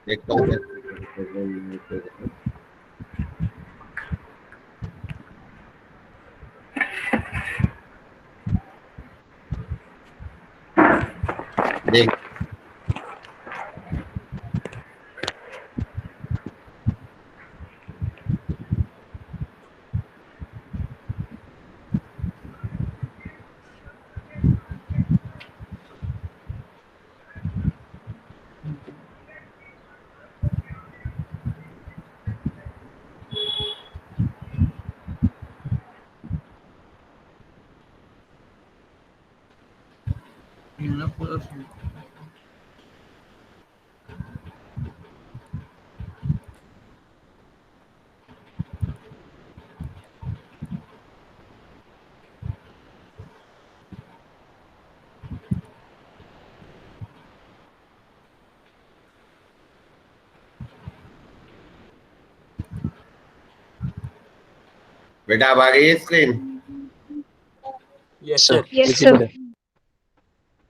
देखता हूँ देख। बेटा अब आ गई है screen? Yes sir. Yes sir.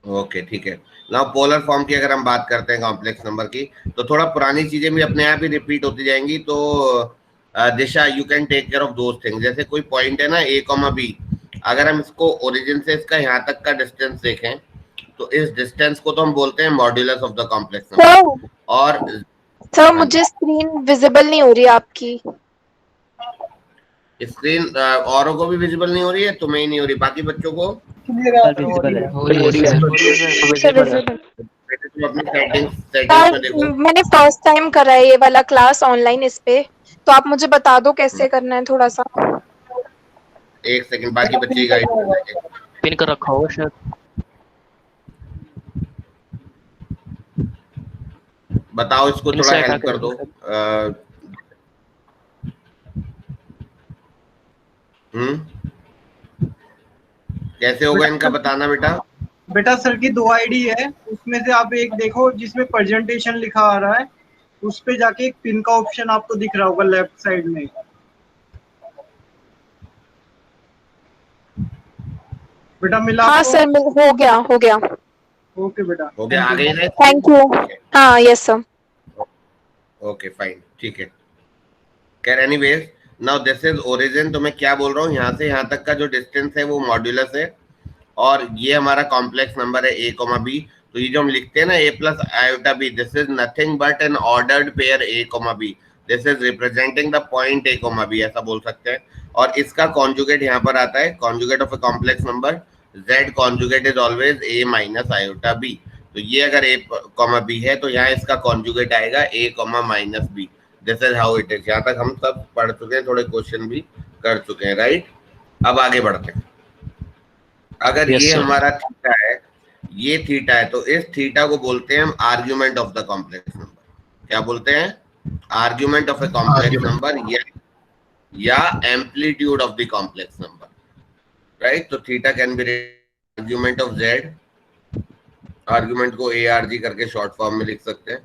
Okay ठीक है। नाउ पोलर फॉर्म की अगर हम बात करते हैं कॉम्प्लेक्स नंबर की, तो थोड़ा पुरानी चीजें भी अपने आप ही रिपीट होती जाएंगी। तो Disha, you can take care of those things. जैसे कोई पॉइंट है ना ए कॉमा बी, अगर हम इसको ओरिजिन से इसका यहाँ तक का डिस्टेंस देखें, तो इस डिस्टेंस को तो हम बोलते हैं modulus of the complex number. और सर मुझे स्क्रीन विजिबल नहीं हो रही आपकी। स्क्रीन औरों को भी विजिबल नहीं हो रही है, तुम्हें ही नहीं हो रही, बाकी बच्चों को? तुम अपनी सेटिंग्स में देखो। मैंने फर्स्ट टाइम करा है ये वाला क्लास ऑनलाइन इस पे, तो आप मुझे बता दो कैसे करना है थोड़ा सा। एक सेकंड, बाकी बच्चे गाइड कर देंगे। पिन कर रखा होगा शायद। बताओ, इसको थोड़ा हेल्प कर दो। कैसे होगा इनका बताना बेटा। बेटा सर की 2 आईडी है, उसमें से आप एक देखो जिसमें प्रेजेंटेशन लिखा आ रहा है, उस पे जाके एक पिन का ऑप्शन आपको दिख रहा होगा लेफ्ट साइड में। बेटा मिला? हाँ सर, हो गया हो गया। ओके बेटा, हो गया, आ गई ना? Thank you. हाँ यस सर। ओके फाइन, ठीक है। खैर anyways, now this is origin. तो मैं क्या बोल रहा हूँ, यहाँ से यहाँ तक का जो डिस्टेंस है वो मॉड्यूलस है, और ये हमारा कॉम्प्लेक्स नंबर है ए कॉमा बी। तो ये जो हम लिखते हैं ना A plus iota B, this is nothing but an ordered pair A comma B. This is representing the point A comma B, ऐसा बोल सकते हैं। और इसका कॉन्जुगेट यहाँ पर आता है, conjugate of a complex number z conjugate is always a minus iota b। तो ये अगर a कॉमा b है, तो यहाँ इसका कॉन्जुगेट आएगा a comma minus b। This is how it is. यहाँ तक हम सब पढ़ चुके हैं, थोड़े क्वेश्चन भी कर चुके हैं, राइट? अब आगे बढ़ते हैं। अगर ये हमारा थीटा है, ये थीटा है, तो इस थीटा को बोलते हैं हम argument of the complex number. क्या बोलते हैं? Argument of a complex number, या amplitude of the complex number, right? तो theta can be argument of Z, argument को ए आर जी करके शॉर्ट फॉर्म में लिख सकते हैं,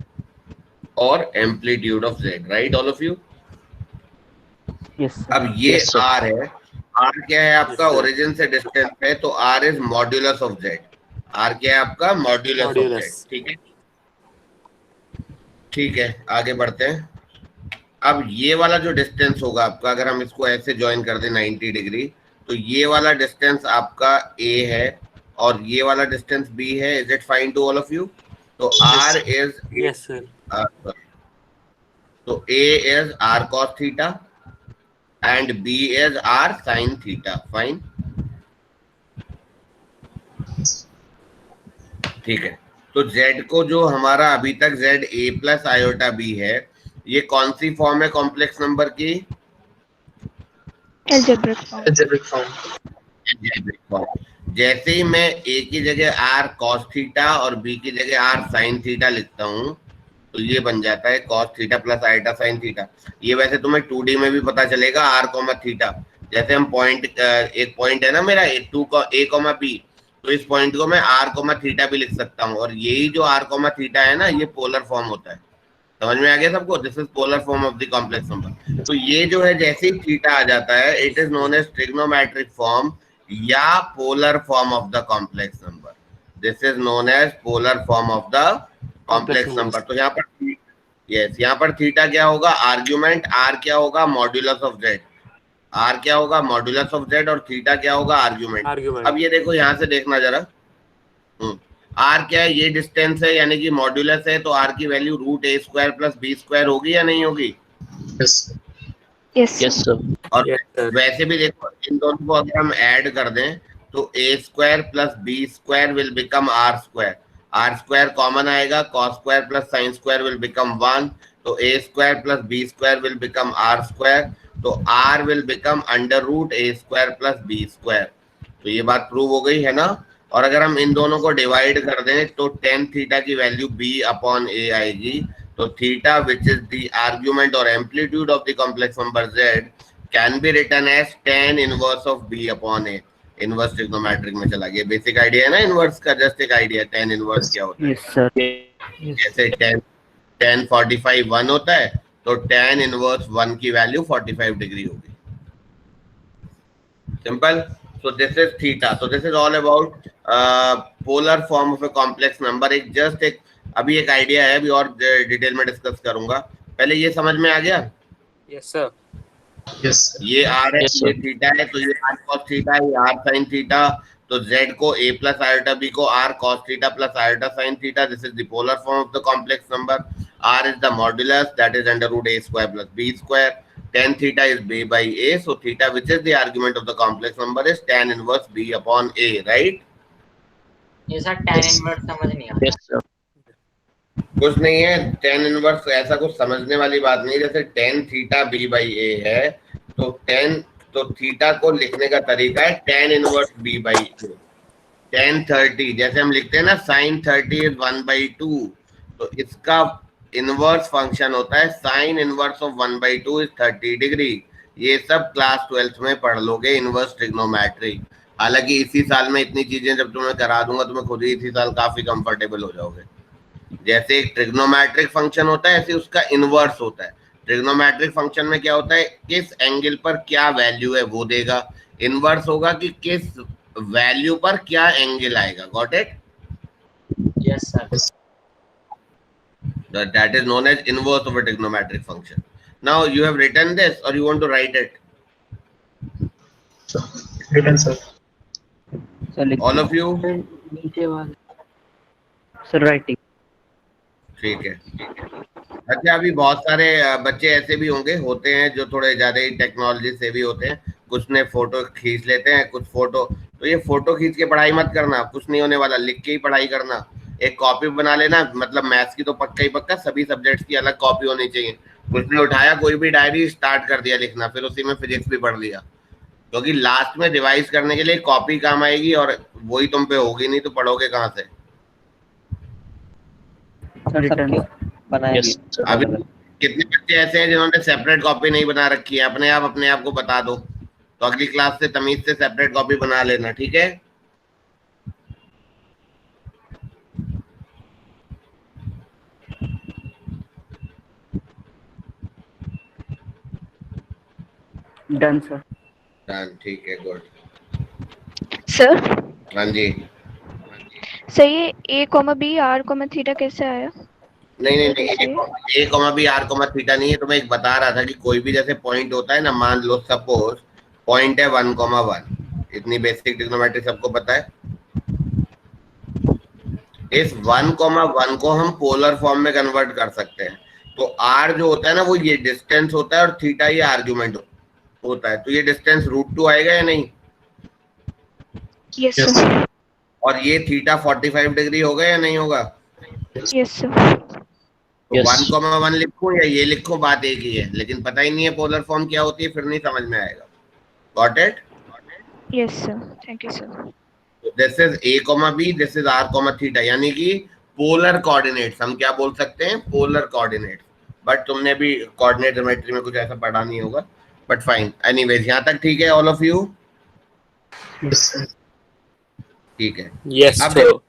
और amplitude of Z, right all of you? अब ये आर है, आर क्या है आपका? ओरिजिन से डिस्टेंस है, तो are is modulus of z. R क्या है आपका? मॉड्यूलस ऑफ जेड, ठीक है? ठीक है, आगे बढ़ते हैं। अब ये वाला जो डिस्टेंस होगा आपका, अगर हम इसको ऐसे ज्वाइन कर दें 90 डिग्री, तो ये वाला डिस्टेंस आपका ए है, और ये वाला डिस्टेंस बी है। Is it fine to all of you? तो आर इज, यस सर। तो A is R cos theta and b is r sin theta, fine। ठीक है, तो z को जो हमारा अभी तक z a plus iota b है, ये कौन सी फॉर्म है कॉम्प्लेक्स नंबर की? Algebraic form. जैसे ही मैं a की जगह r cos थीटा और b की जगह r sin थीटा लिखता हूँ, तो ये बन जाता है cos theta plus iota sin theta. ये वैसे तुम्हें 2D में भी पता चलेगा, r कॉमा थीटा। जैसे हम पॉइंट, एक पॉइंट है ना मेरा a कॉमा b, तो इस पॉइंट को मैं r कॉमा थीटा भी लिख सकता हूँ, और यही जो r कॉमा थीटा है ना, ये पोलर फॉर्म होता है। समझ में आ गया सबको? This is polar form of the complex number. तो ये जो है, जैसे ही थीटा आ जाता है, it is known as trigonometric form या polar form of the complex number. This is known as polar form of the complex number. तो यहाँ पर यस, यहाँ पर थीटा क्या होगा, आर्ग्यूमेंट, आर क्या होगा, मॉड्यूलस ऑफ जेड, आर क्या होगा, मॉड्यूलस ऑफ जेड, और थीटा क्या होगा, आर्ग्यूमेंट। अब ये देखो यहाँ से देखना जरा, आर क्या है, ये डिस्टेंस है यानी कि मॉड्यूलस है, तो आर की value root a square plus B square होगी या नहीं होगी? Yes sir. और वैसे भी देखो इन दोनों को अगर हम ऐड कर दें तो a square plus B square will become r square, r square common आएगा, cos square plus sine square will become 1, तो a square plus B square will become r square, तो r will become under root a square plus B square. तो ये बात prove हो गई है ना। और अगर हम इन दोनों को डिवाइड कर दें तो टेन थीटा की वैल्यू बी अपॉन ए आएगी, तो theta which is the argument और amplitude of the complex number z can be written as tan inverse of b upon a। Inverse trigonometric में चला गया, बेसिक आइडिया है ना inverse का, जस्ट एक आइडिया tan इनवर्स क्या होता है। Yes sir. जैसे tan 45 1 होता है तो tan इनवर्स 1 की वैल्यू 45 डिग्री होगी। Simple. So this is theta. So this is all about polar form of a complex number. एक अभी एक आइडिया है, अभी और डिटेल में डिस्कस करूंगा। पहले ये समझ में आ गया? Yes sir. यस ये आर है, ये थीटा है, तो ये आर कॉस थीटा है, ये आर साइन थीटा, तो z को a प्लस आयोटा b को r cos theta plus iota sine theta, this is the polar form of the complex number. r is the modulus, that is under root a square plus b square. Tan theta is b by a, so theta which is the argument of the complex number is tan inverse b upon a, right? ये sir tan inverse समझ नहीं आ रहा। Yes sir. कुछ नहीं है tan inverse, ऐसा कुछ समझने वाली बात नहीं। जैसे tan theta b by a है तो थीटा को लिखने का तरीका है tan inverse b by a। tan 30 जैसे हम लिखते हैं ना sin 30 is 1/2, तो इसका इनवर्स फंक्शन होता है sine inverse of 1/2 is 30 degree. ये सब क्लास 12th में पढ़ लोगे इनवर्स ट्रिग्नोमेट्री। हालांकि इसी साल में इतनी चीजें जब तुम्हें करा दूंगा तुम्हें खुद ही इसी साल काफी कंफर्टेबल हो जाओगे। जैसे एक ट्रिग्नोमेट्रिक फंक्शन होता है ऐसे उसका इनवर्स होता है। ट्रिग्नोमेट्रिक फंक्शन में क्या होता है, किस एंगल पर क्या वैल्यू है वो देगा। इनवर्स होगा कि किस वैल्यू पर क्या एंगल आएगा। Got it? Yes sir. That is known as inverse of a trigonometric function. Now you have written this or you want to write it? written sir. All of you? नीचे वाला sir writing. ठीक है। अच्छा, अभी बहुत सारे बच्चे ऐसे भी होते हैं जो थोड़े ज्यादा ही टेक्नोलॉजी से भी होते हैं। कुछ ने फोटो खींच लेते हैं, कुछ फोटो, तो ये फोटो खींच के पढ़ाई मत करना, कुछ नहीं होने वाला, लिख के ही पढ़ाई करना। एक कॉपी बना लेना, मतलब मैथ्स की तो पक्का ही पक्का, सभी सब्जेक्ट्स की अलग कॉपी होनी चाहिए। कुछ ने उठाया कोई भी डायरी, स्टार्ट कर दिया लिखना, फिर उसी में फिजिक्स भी पढ़ लिया, क्योंकि लास्ट में रिवाइज करने के लिए कॉपी काम आएगी और वही तुम पे होगी नहीं तो पढ़ोगे कहाँ से। अभी कितने बच्चे ऐसे हैं जिन्होंने सेपरेट कॉपी नहीं बना रखी है? अपने आप को बता दो, तो अगली क्लास से तमीज से सेपरेट कॉपी बना लेना, ठीक है? Done sir. डन, ठीक है, गुड। सर हाँ जी। सर ये a, b, r, थीटा कैसे आया? नहीं, a comma b r comma theta नहीं है। तो मैं एक बता रहा था कि कोई भी जैसे पॉइंट होता है ना, मान लो सपोज पॉइंट है 1,1, इतनी बेसिक ट्रिग्नोमेट्री सबको पता है। इस 1,1 को हम पोलर फॉर्म में कन्वर्ट कर सकते हैं। तो आर जो होता है ना वो ये डिस्टेंस होता है और थीटा ये आर्ग्यूमेंट होता है। तो ये डिस्टेंस √2 आएगा या नहीं? Yes sir. और ये थीटा 45 डिग्री होगा या नहीं होगा? Yes sir. तो 1,1 लिखूं या ये लिखूं, बात एक ही है, लेकिन पता ही नहीं है पोलर फॉर्म क्या होती है, फिर नहीं समझ में आएगा। Got it? Yes sir, thank you sir. This is a, b, this is r, theta, यानी कि पोलर कोऑर्डिनेट्स। हम क्या बोल सकते हैं? Polar coordinates. बट तुमने भी कोऑर्डिनेट ज्योमेट्री में कुछ ऐसा पढ़ा नहीं होगा, बट फाइन। एनीवेज, यहाँ तक ठीक है ऑल ऑफ यू? ठीक है। यस अब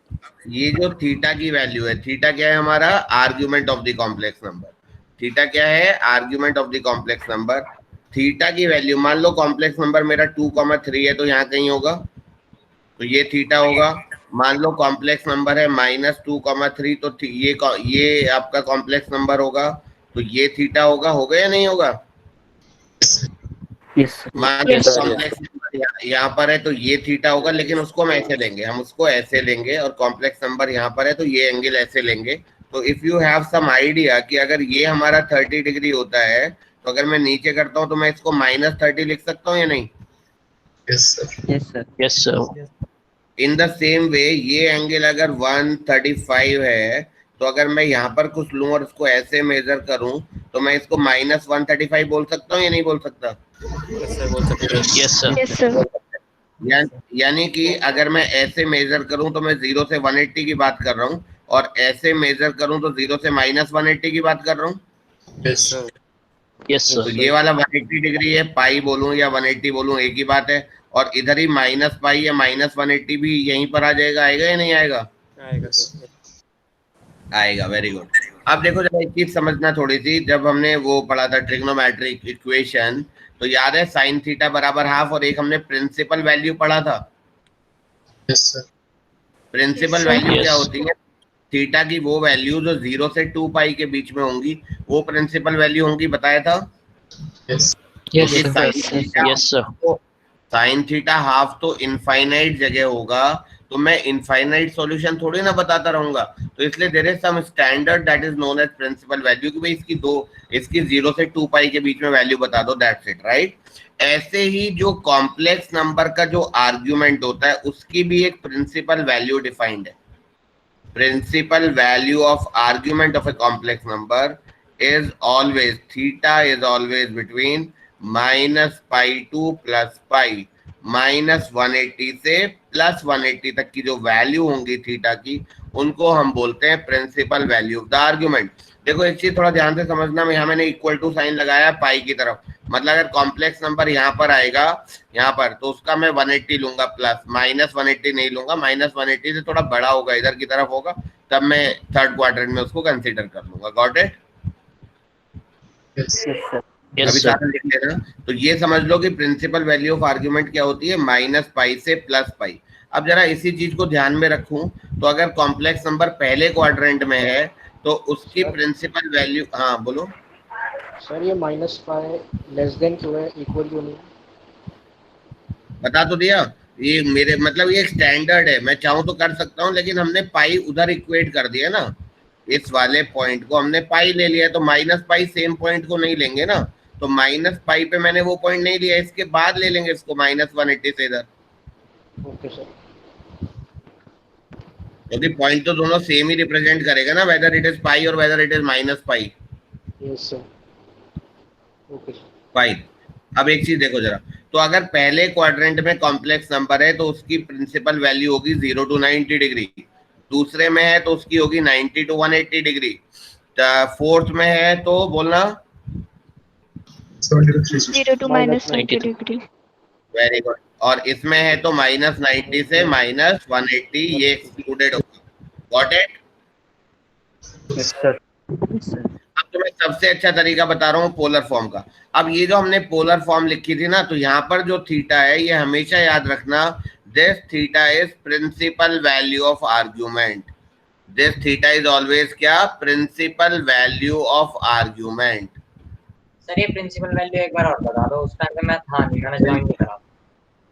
ये जो थीटा की वैल्यू है, थीटा क्या है हमारा? Argument of the complex number. Theta क्या है? Argument of the complex number. Theta की वैल्यू, मान लो कॉम्प्लेक्स नंबर मेरा 2,3 है, तो यहाँ कहीं होगा, तो ये थीटा होगा। मान लो कॉम्प्लेक्स नंबर है -2,3, तो ये आपका कॉम्प्लेक्स नंबर होगा, तो ये थीटा होगा या नहीं होगा? Yes sir. मान लो कॉम्प्लेक्स नंबर यहाँ पर है तो ये थीटा होगा, लेकिन उसको हम ऐसे लेंगे, हम उसको ऐसे लेंगे, और कॉम्प्लेक्स नंबर यहाँ पर है तो ये एंगल ऐसे लेंगे। तो if you have some idea कि अगर ये हमारा 30 डिग्री होता है, तो अगर मैं नीचे करता हूँ तो मैं इसको -30 लिख सकता हूँ या नहीं? Yes sir. Yes sir. In the same way ये एंगल अगर 135 है, तो अगर मैं यहाँ पर कुछ लूं और इसको ऐसे मेजर करूं, तो मैं इसको -135 बोल सकता हूँ या नहीं बोल सकता? Yes sir. Yes sir. यानी कि अगर मैं ऐसे मेजर करूं तो मैं 0 से 180 की बात कर रहा हूं, और ऐसे मेजर करूं तो 0 से -180 की बात कर रहा हूं। यस तो सर। ये वाला 180 डिग्री है, पाई बोलूं या 180 बोलूं एक ही बात है। और इधर ही -पाई या -180 भी यहीं पर आ जाएगा, आएगा या नहीं आएगा? आएगा। Very good. अब देखो जरा एक चीज समझना थोड़ी सी, जब हमने वो पढ़ा था ट्रिग्नोमेट्रिक इक्वेशन, तो याद है साइन थीटा बराबर हाफ, और एक हमने प्रिंसिपल वैल्यू पढ़ा था। Yes sir. प्रिंसिपल वैल्यू क्या होती है? थीटा की वो वैल्यू जो 0 से 2 पाई के बीच में होंगी, वो प्रिंसिपल वैल्यू होंगी, बताया था। Yes sir. Sine theta half तो इनफाइनाइट जगह होगा, तो मैं इनफाइनाइट सॉल्यूशन थोड़ी ना बताता रहूंगा, तो इसलिए there is some standard that is known as principal value, कि भाई इसकी 0 से 2 पाई के बीच में वैल्यू बता दो, दैट्स इट, राइट। ऐसे ही जो कॉम्प्लेक्स नंबर का जो आर्ग्यूमेंट होता है, उसकी भी एक प्रिंसिपल वैल्यू डिफाइंड है। Principal value of argument of a complex number is always, theta is always between -pi to +pi, -180 से +180 तक की जो वैल्यू होंगी थीटा की, उनको हम बोलते हैं principal value of the argument. देखो एक चीज थोड़ा ध्यान से समझना, मैं यहाँ मैंने इक्वल टू साइन लगाया पाई की तरफ, मतलब अगर कॉम्प्लेक्स नंबर यहाँ पर आएगा, यहाँ पर, तो उसका मैं 180 लूंगा प्लस, -180 नहीं लूंगा, -180 से थोड़ा बड़ा होगा, इधर की तरफ होगा, तब मैं थर्ड क्वाड्रेंट में उसको कंसीडर कर लूंगा। Got it? अभी साथ लिख लेना। तो ये समझ लो कि प्रिंसिपल वैल्यू ऑफ आर्ग्यूमेंट क्या होती है, -पाई से +पाई। अब जरा इसी चीज को ध्यान में रखूं, तो अगर कॉम्प्लेक्स नंबर पहले क्वाड्रेंट में है तो उसकी प्रिंसिपल वैल्यू, हाँ बोलो सर। ये -पाई <2 है, इक्वल क्यों नहीं? बता तो दिया, ये मेरे मतलब ये स्टैंडर्ड है, मैं चाहूँ तो कर सकता हूँ, लेकिन हमने पाई उधर इक्वेट कर दिया ना, इस वाले पॉइंट को हमने पाई ले लिया, तो -पाई सेम पॉइंट को नहीं लेंगे ना, तो -पाई पे मैंने वो पॉइंट नहीं लिया, इसके बाद ले लेंगे इसको -180 से इधर। Okay sir. क्योंकि पॉइंट तो दोनों सेम ही रिप्रेजेंट करेगा ना, वेदर इट इज पाई और weather it is -pi. Yes sir. Okay sir. Fine. अब एक चीज देखो जरा, तो अगर पहले क्वाड्रेंट में कॉम्प्लेक्स नंबर है तो उसकी प्रिंसिपल वैल्यू होगी 0 to 90 डिग्री, दूसरे में है तो उसकी होगी 90 to 180 डिग्री, फोर्थ में है तो बोलना 0 to -90 डिग्री। Very good. और इसमें है तो -90 से -180, ये एक्सक्लूडेड होगा। Got it? Yes sir. अब तो मैं सबसे अच्छा तरीका बता रहा हूँ पोलर फॉर्म का। अब ये जो हमने पोलर फॉर्म लिखी थी ना, तो यहाँ पर जो थीटा है, ये हमेशा याद रखना, this theta is principal value of argument. This theta is always क्या? Principal value of argument. Sir ये प्रिंसिपल वैल्यू एक बार और बता दो, उस टाइम पे मैं था नहीं, मैंने ज्वाइन नहीं करा।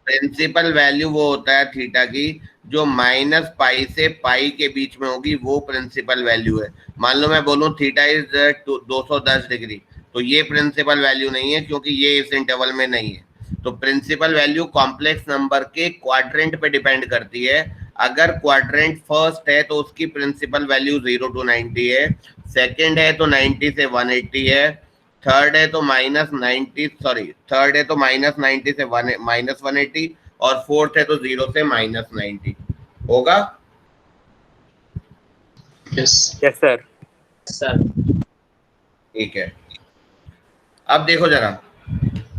प्रिंसिपल वैल्यू वो होता है थीटा की जो -पाई से पाई के बीच में होगी, वो प्रिंसिपल वैल्यू है। मान लो मैं बोलूं थीटा इज 210 डिग्री, तो ये प्रिंसिपल वैल्यू नहीं है, क्योंकि ये इस इंटरवल में नहीं है। तो प्रिंसिपल वैल्यू कॉम्प्लेक्स नंबर के क्वाड्रेंट पे डिपेंड करती है। अगर क्वाड्रेंट फर्स्ट है तो उसकी प्रिंसिपल वैल्यू 0 to 90 है, सेकेंड है तो 90 से 180 है, थर्ड है तो -90 से -180, और फोर्थ है तो 0 से -90 होगा। Yes sir. सर ठीक है। अब देखो जरा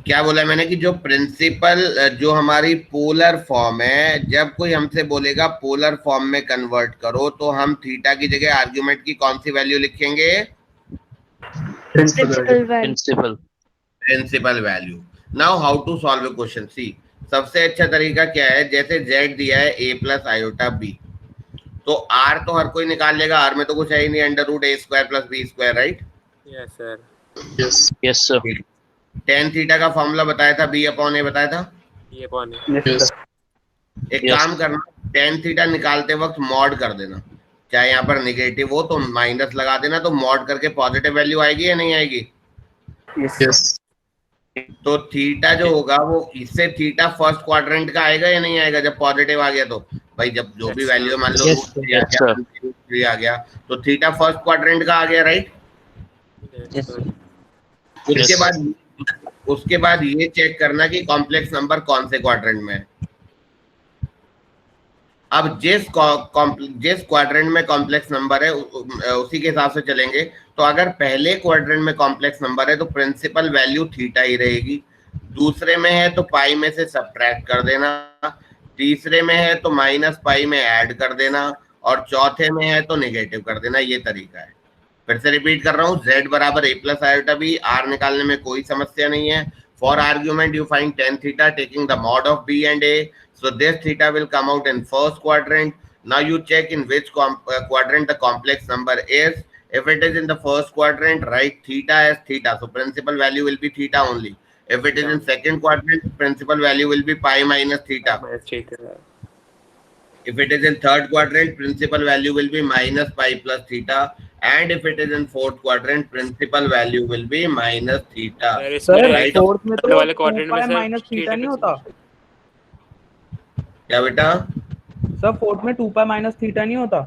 क्या बोला मैंने कि जो प्रिंसिपल, जो हमारी पोलर फॉर्म है, जब कोई हमसे बोलेगा पोलर फॉर्म में कन्वर्ट करो, तो हम थीटा की जगह आर्ग्यूमेंट की कौन सी वैल्यू लिखेंगे? Principal value. Now how to solve a question. See सबसे अच्छा तरीका क्या है, जैसे z दिया है a + i b, तो आर तो हर कोई निकाल लेगा, आर में तो कुछ है ही नहीं, under root a square plus B square, right? Yes sir. Yes, sir. Tan theta का फॉर्मूला बताया था, बी अपॉन ए बताया था। ये कौन है? Yes. एक Yes. काम करना, टेन थीटा निकालते वक्त मॉड कर देना, चाहे यहाँ पर निगेटिव हो तो माइनस लगा देना, तो मॉड करके पॉजिटिव वैल्यू आएगी या नहीं आएगी? Yes. तो थीटा जो होगा वो इससे थीटा फर्स्ट क्वाड्रेंट का आएगा या नहीं आएगा जब पॉजिटिव आ गया? तो भाई जब जो भी वैल्यू मान लो Yes, रूट आ गया तो थीटा फर्स्ट क्वाड्रेंट का आ गया, राइट? Yes sir. उसके बाद ये चेक करना कि कॉम्प्लेक्स नंबर कौन से क्वाड्रेंट में है। अब जिस क्वाड्रेंट में कॉम्प्लेक्स नंबर है उसी के हिसाब से चलेंगे। तो अगर पहले क्वाड्रेंट में कॉम्प्लेक्स नंबर है तो प्रिंसिपल वैल्यू थीटा ही रहेगी, दूसरे में है तो पाई में से सब्ट्रैक्ट कर देना, तीसरे में है तो माइनस पाई में ऐड कर देना, और चौथे में है तो नेगेटिव कर देना। ये तरीका है। फिर से रिपीट कर रहा हूँ, z बराबर a plus iota b, r निकालने में कोई समस्या नहीं है। For argument you find tan theta taking the mod of b and a, so this theta will come out in first quadrant. Now you check in which quadrant the complex number is. If it is in the first quadrant, write theta as theta, so principal value will be theta only. If it is in second quadrant, principal value will be pi minus theta. If it is in third quadrant, principal value will be minus pi plus theta. And if it is in fourth quadrant, principal value will be minus theta. Sir Right? Fourth में तो वाले quadrant में sir minus theta नहीं होता क्या बेटा? Sir, fourth में 2 pi minus theta नहीं होता?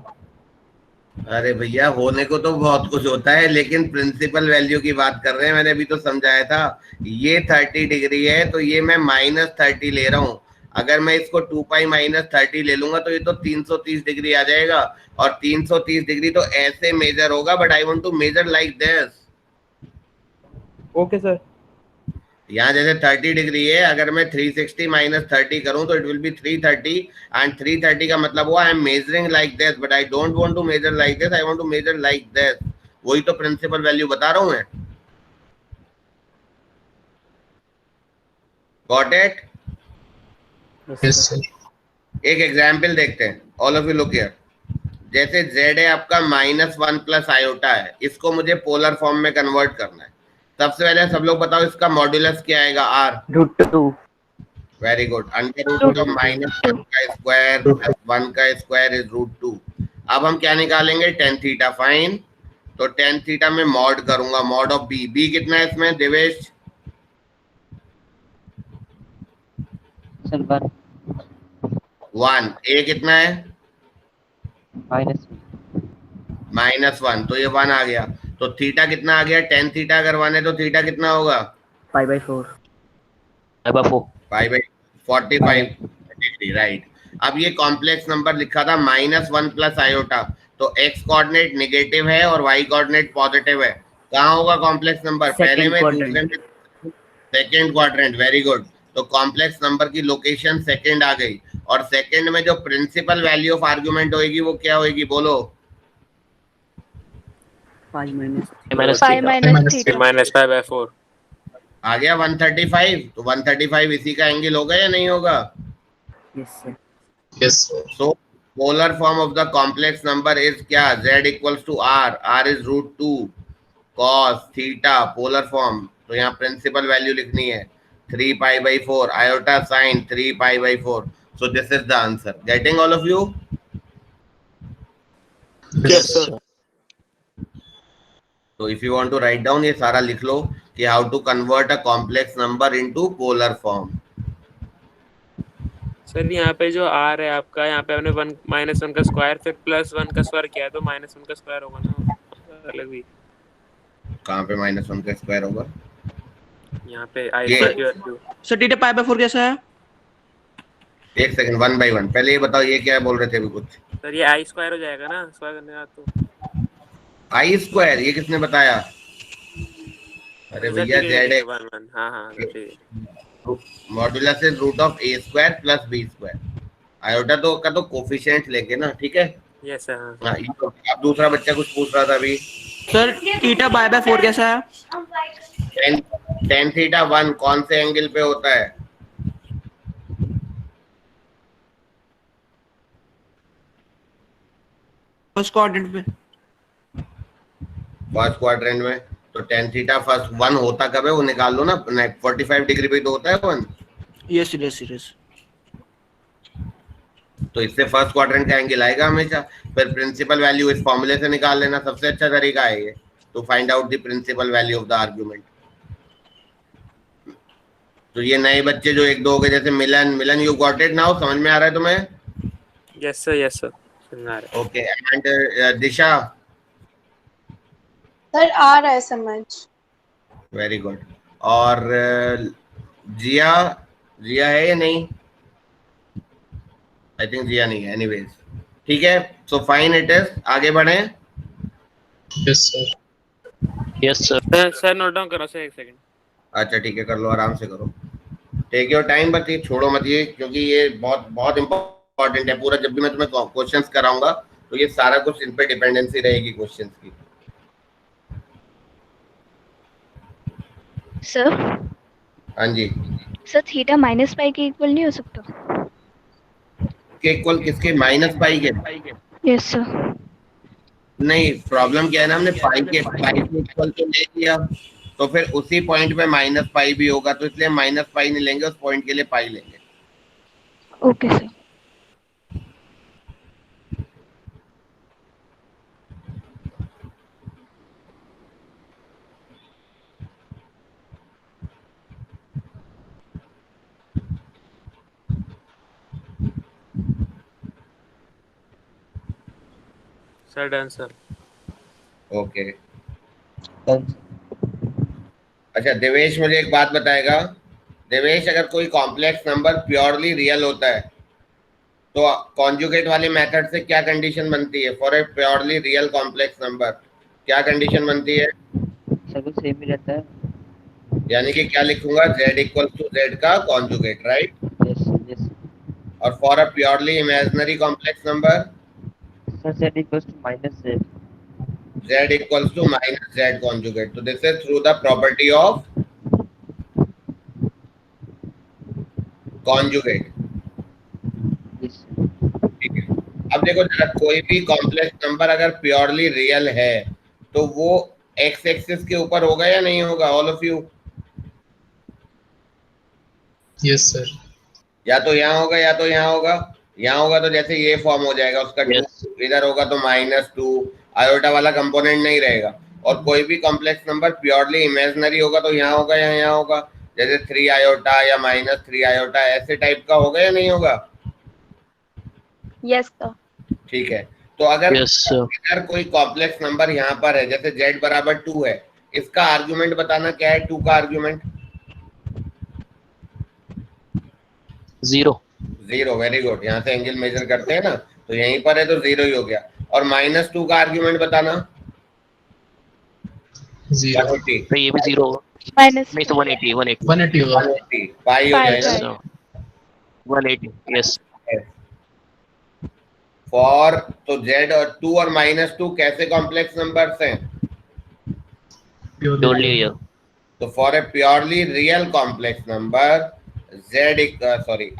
अरे भैया होने को तो बहुत कुछ होता है, लेकिन प्रिंसिपल वैल्यू की बात कर रहे हैं। मैंने अभी तो समझाया था, ये 30 डिग्री है तो ये मैं माइनस 30 ले रहा हूँ। अगर मैं इसको 2 पाई माइनस 30 ले लूंगा तो ये तो 330 डिग्री आ जाएगा, और 330 डिग्री तो ऐसे मेजर होगा, but I want to measure like this. Okay sir. यहाँ जैसे 30 डिग्री है, अगर मैं 360 माइनस 30 करूं तो इट विल बी 330, एंड 330 का मतलब हुआ I am measuring like this, but I don't want to measure like this, I want to measure like this. वही तो प्रिंसिपल वैल्यू बता रहा हूं मैं। Got it? Yes, sir. एक एग्जाम्पल देखते हैं, all of you look here. जैसे z है आपका -1 प्लस आयोटा है, इसको मुझे पोलर फॉर्म में कन्वर्ट करना है। सबसे पहले सब लोग बताओ इसका मॉड्यूलस क्या आएगा? r √2। Very good. Under root of -1 का स्क्वायर प्लस 1 का स्क्वायर इज √2। अब हम क्या निकालेंगे? tan theta. फाइन, तो tan थीटा में मॉड करूंगा, मॉड ऑफ b। b कितना है इसमें देवेश? सर 1। a कितना है? -1। -1, तो ये 1 आ गया। तो थीटा कितना आ गया? tan थीटा अगर 1 है तो थीटा कितना होगा? π/4। Pi by 45 degree, right. अब ये कॉम्प्लेक्स नंबर लिखा था -1 प्लस आयोटा, तो x कोऑर्डिनेट नेगेटिव है और y कोऑर्डिनेट पॉजिटिव है। कहाँ होगा कॉम्प्लेक्स नंबर? पहले में, दूसरे में, सेकेंड क्वाड्रेंट। Very good. तो कॉम्प्लेक्स नंबर की लोकेशन सेकेंड आ गई, और सेकेंड में जो प्रिंसिपल वैल्यू ऑफ आर्गुमेंट होगी वो क्या होगी? बोलो। pi minus -π/4 आ गया 135। तो 135 इसी का एंगल होगा या नहीं होगा? Yes sir. Yes, sir. So polar form of the complex number is क्या? Z equals to R. R is √2 cos theta polar form। तो यहाँ प्रिंसिपल वैल्यू लिखनी है 3 π/4, iota sin 3 π/4। So this is the answer. Getting all of you? Yes, sir. So if you want to write down, ये सारा लिख लो कि how to convert a complex number into polar form। Sir यहाँ पे जो r है आपका, यहाँ पे हमने -1 का स्क्वायर फिर +1 का स्क्वायर किया, तो -1 का स्क्वायर होगा ना अलग भी। कहाँ पे -1 का स्क्वायर होगा? यहाँ पे i2। सर थीटा π/4 कैसा है? एक सेकंड, 1 by 1। पहले ये बताओ ये क्या बोल रहे थे अभी कुछ? सर ये i स्क्वायर हो जाएगा ना स्क्वायर करने का, तो आई स्क्वायर ये किसने बताया? अरे भैया जेड है, 1 हाँ modulus is root of a square plus b square. Iota तो का तो कोफिशिएंट लेंगे ना, ठीक है? Yes sir. हाँ हाँ, ये तो अब दूसरा बच्चा कुछ पूछ रहा था अभी। सर थीटा π/4 कैसा है? tan थीटा 1 कौन से एंगल पे होता है? फर्स्ट क्वाड्रेंट में। फर्स्ट क्वाड्रेंट में तो tan थीटा फर्स्ट 1 होता कब है वो निकाल लो ना, 45 डिग्री पे तो होता है 1। Yes yes yes. तो इससे फर्स्ट क्वाड्रेंट का एंगल आएगा हमेशा। फिर प्रिंसिपल वैल्यू इस फॉर्मूले से निकाल लेना, सबसे अच्छा तरीका है ये to find out the principal value of the argument. तो ये नए बच्चे जो एक दो हो गए, जैसे मिलन यू गॉट इट नाउ, समझ में आ रहा है तुम्हें? यस सर समझ आ रहा है। Okay and Disha? सर आ रहा है समझ। Very good. और जिया है या नहीं? आई थिंक जिया नहीं है। एनीवेज ठीक है, सो फाइन इट इज। आगे बढ़े। Yes sir. Yes sir. Sir note down करो सर, एक सेकंड। अच्छा ठीक है, कर लो, आराम से करो, टेक योर टाइम, बस ये छोड़ो मत ये, क्योंकि ये बहुत बहुत इंपॉर्टेंट है। पूरा जब भी मैं तुम्हें क्वेश्चंस कराऊंगा तो ये सारा कुछ इन पे डिपेंडेंसी रहेगी क्वेश्चंस की। सर। हाँ जी सर थीटा माइनस पाई के इक्वल नहीं हो सकता? के इक्वल किसके? माइनस पाई के? Yes sir. नहीं, प्रॉब्लम क्या है ना, हमने पाई के इक्वल तो ले लिया, तो फिर उसी पॉइंट पे माइनस पाई भी होगा, तो इसलिए माइनस पाई नहीं लेंगे, उस पॉइंट के लिए पाई लेंगे। Okay sir. Sir done sir. Okay अच्छा देवेश मुझे एक बात बताएगा। देवेश, अगर कोई कॉम्प्लेक्स नंबर प्योरली रियल होता है तो कॉन्जुगेट वाले मेथड से क्या कंडीशन बनती है? For a purely real complex number क्या कंडीशन बनती है? सर वो सेम ही रहता है, यानी कि क्या लिखूंगा? z इक्वल टू z का कॉन्जुगेट, राइट? Yes yes. और for a purely imaginary complex number sir z equals to minus z। z equals to minus z conjugate. So this is through the property of conjugate. Yes. ठीक है, अब देखो जरा, कोई भी complex number अगर purely real है तो वो एक्स एक्सिस के ऊपर होगा या नहीं होगा? All of you? Yes sir. या तो यहाँ होगा या तो यहाँ होगा। यहाँ होगा तो जैसे ये फॉर्म हो जाएगा उसका, Yes. इधर होगा तो -2, आयोटा वाला कंपोनेंट नहीं रहेगा। और कोई भी कॉम्प्लेक्स नंबर प्योरली इमेजिनरी होगा तो यहाँ होगा या यहाँ होगा, जैसे 3 आयोटा या -3 आयोटा, ऐसे टाइप का होगा या नहीं होगा? Yes sir. ठीक है, तो अगर यस सर। अगर कोई कॉम्प्लेक्स नंबर यहाँ पर है, जैसे z बराबर 2 है, इसका आर्गुमेंट बताना क्या है? 2 का आर्गुमेंट 0। 0। वेरी गुड, यहाँ से एंगल मेजर करते हैं ना, तो यहीं पर है तो 0 ही हो गया। और -2 का आर्गुमेंट बताना 0। 180 तो ये भी 0 माइनस नहीं तो 180 होगा, पाई हो जाएगा। 180 यस। फॉर तो z और 2 और -2 कैसे कॉम्प्लेक्स नंबर्स हैं? Purely real. तो for a purely real complex number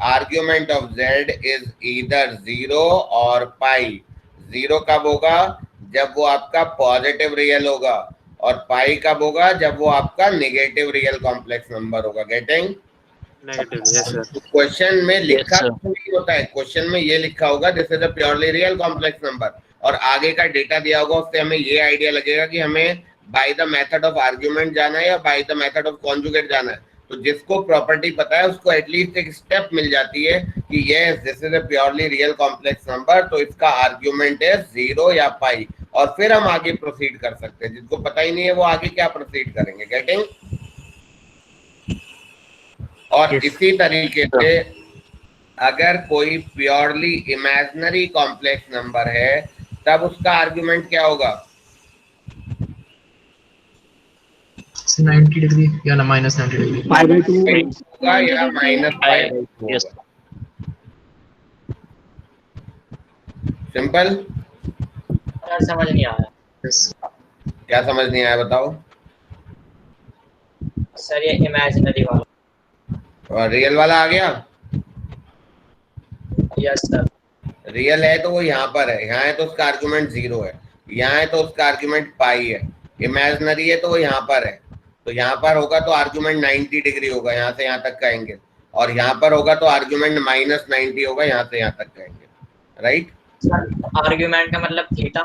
argument of z is either 0 और पाई। 0 कब होगा? जब वो आपका पॉजिटिव रियल होगा, और पाई कब होगा? जब वो आपका नेगेटिव रियल कॉम्प्लेक्स नंबर होगा। Getting? Negative yes sir. Question में लिखा Yes, sir. नहीं होता है, क्वेश्चन में ये लिखा होगा this is a purely real complex number, और आगे का डेटा दिया होगा, उससे हमें ये आइडिया लगेगा कि हमें by the method of argument जाना है या by the method of conjugate जाना है। तो जिसको प्रॉपर्टी पता है उसको एटलीस्ट एक स्टेप मिल जाती है कि yes this is a purely real complex number, तो इसका आर्ग्यूमेंट है 0 या पाई, और फिर हम आगे प्रोसीड कर सकते हैं। जिसको पता ही नहीं है वो आगे क्या प्रोसीड करेंगे। गेटिंग? और Yes. इसी तरीके से अगर कोई प्योरली इमेजिनरी कॉम्प्लेक्स नंबर है तब उसका आर्गुमेंट क्या होगा? 90 डिग्री या ना -90 डिग्री। होगा या -5/2 यस। होगा। सिंपल? सर समझ नहीं आया। यस। क्या समझ नहीं आया बताओ? सर ये इमेजिनरी वाला। और रियल वाला आ गया? Yes sir. रियल है तो वो यहाँ पर है, यहाँ है तो उसका आर्गुमेंट 0 है, यहाँ है तो उसका आर्गुमेंट पाई है, इमेजिनरी है तो वो यहाँ पर है, तो यहाँ पर होगा तो आर्गुमेंट 90 डिग्री होगा यहाँ से यहाँ तक का एंगल, और यहाँ पर होगा तो आर्गुमेंट -90 होगा यहाँ से यहाँ तक का एंगल, राइट। आर्ग्यूमेंट का मतलब थीटा,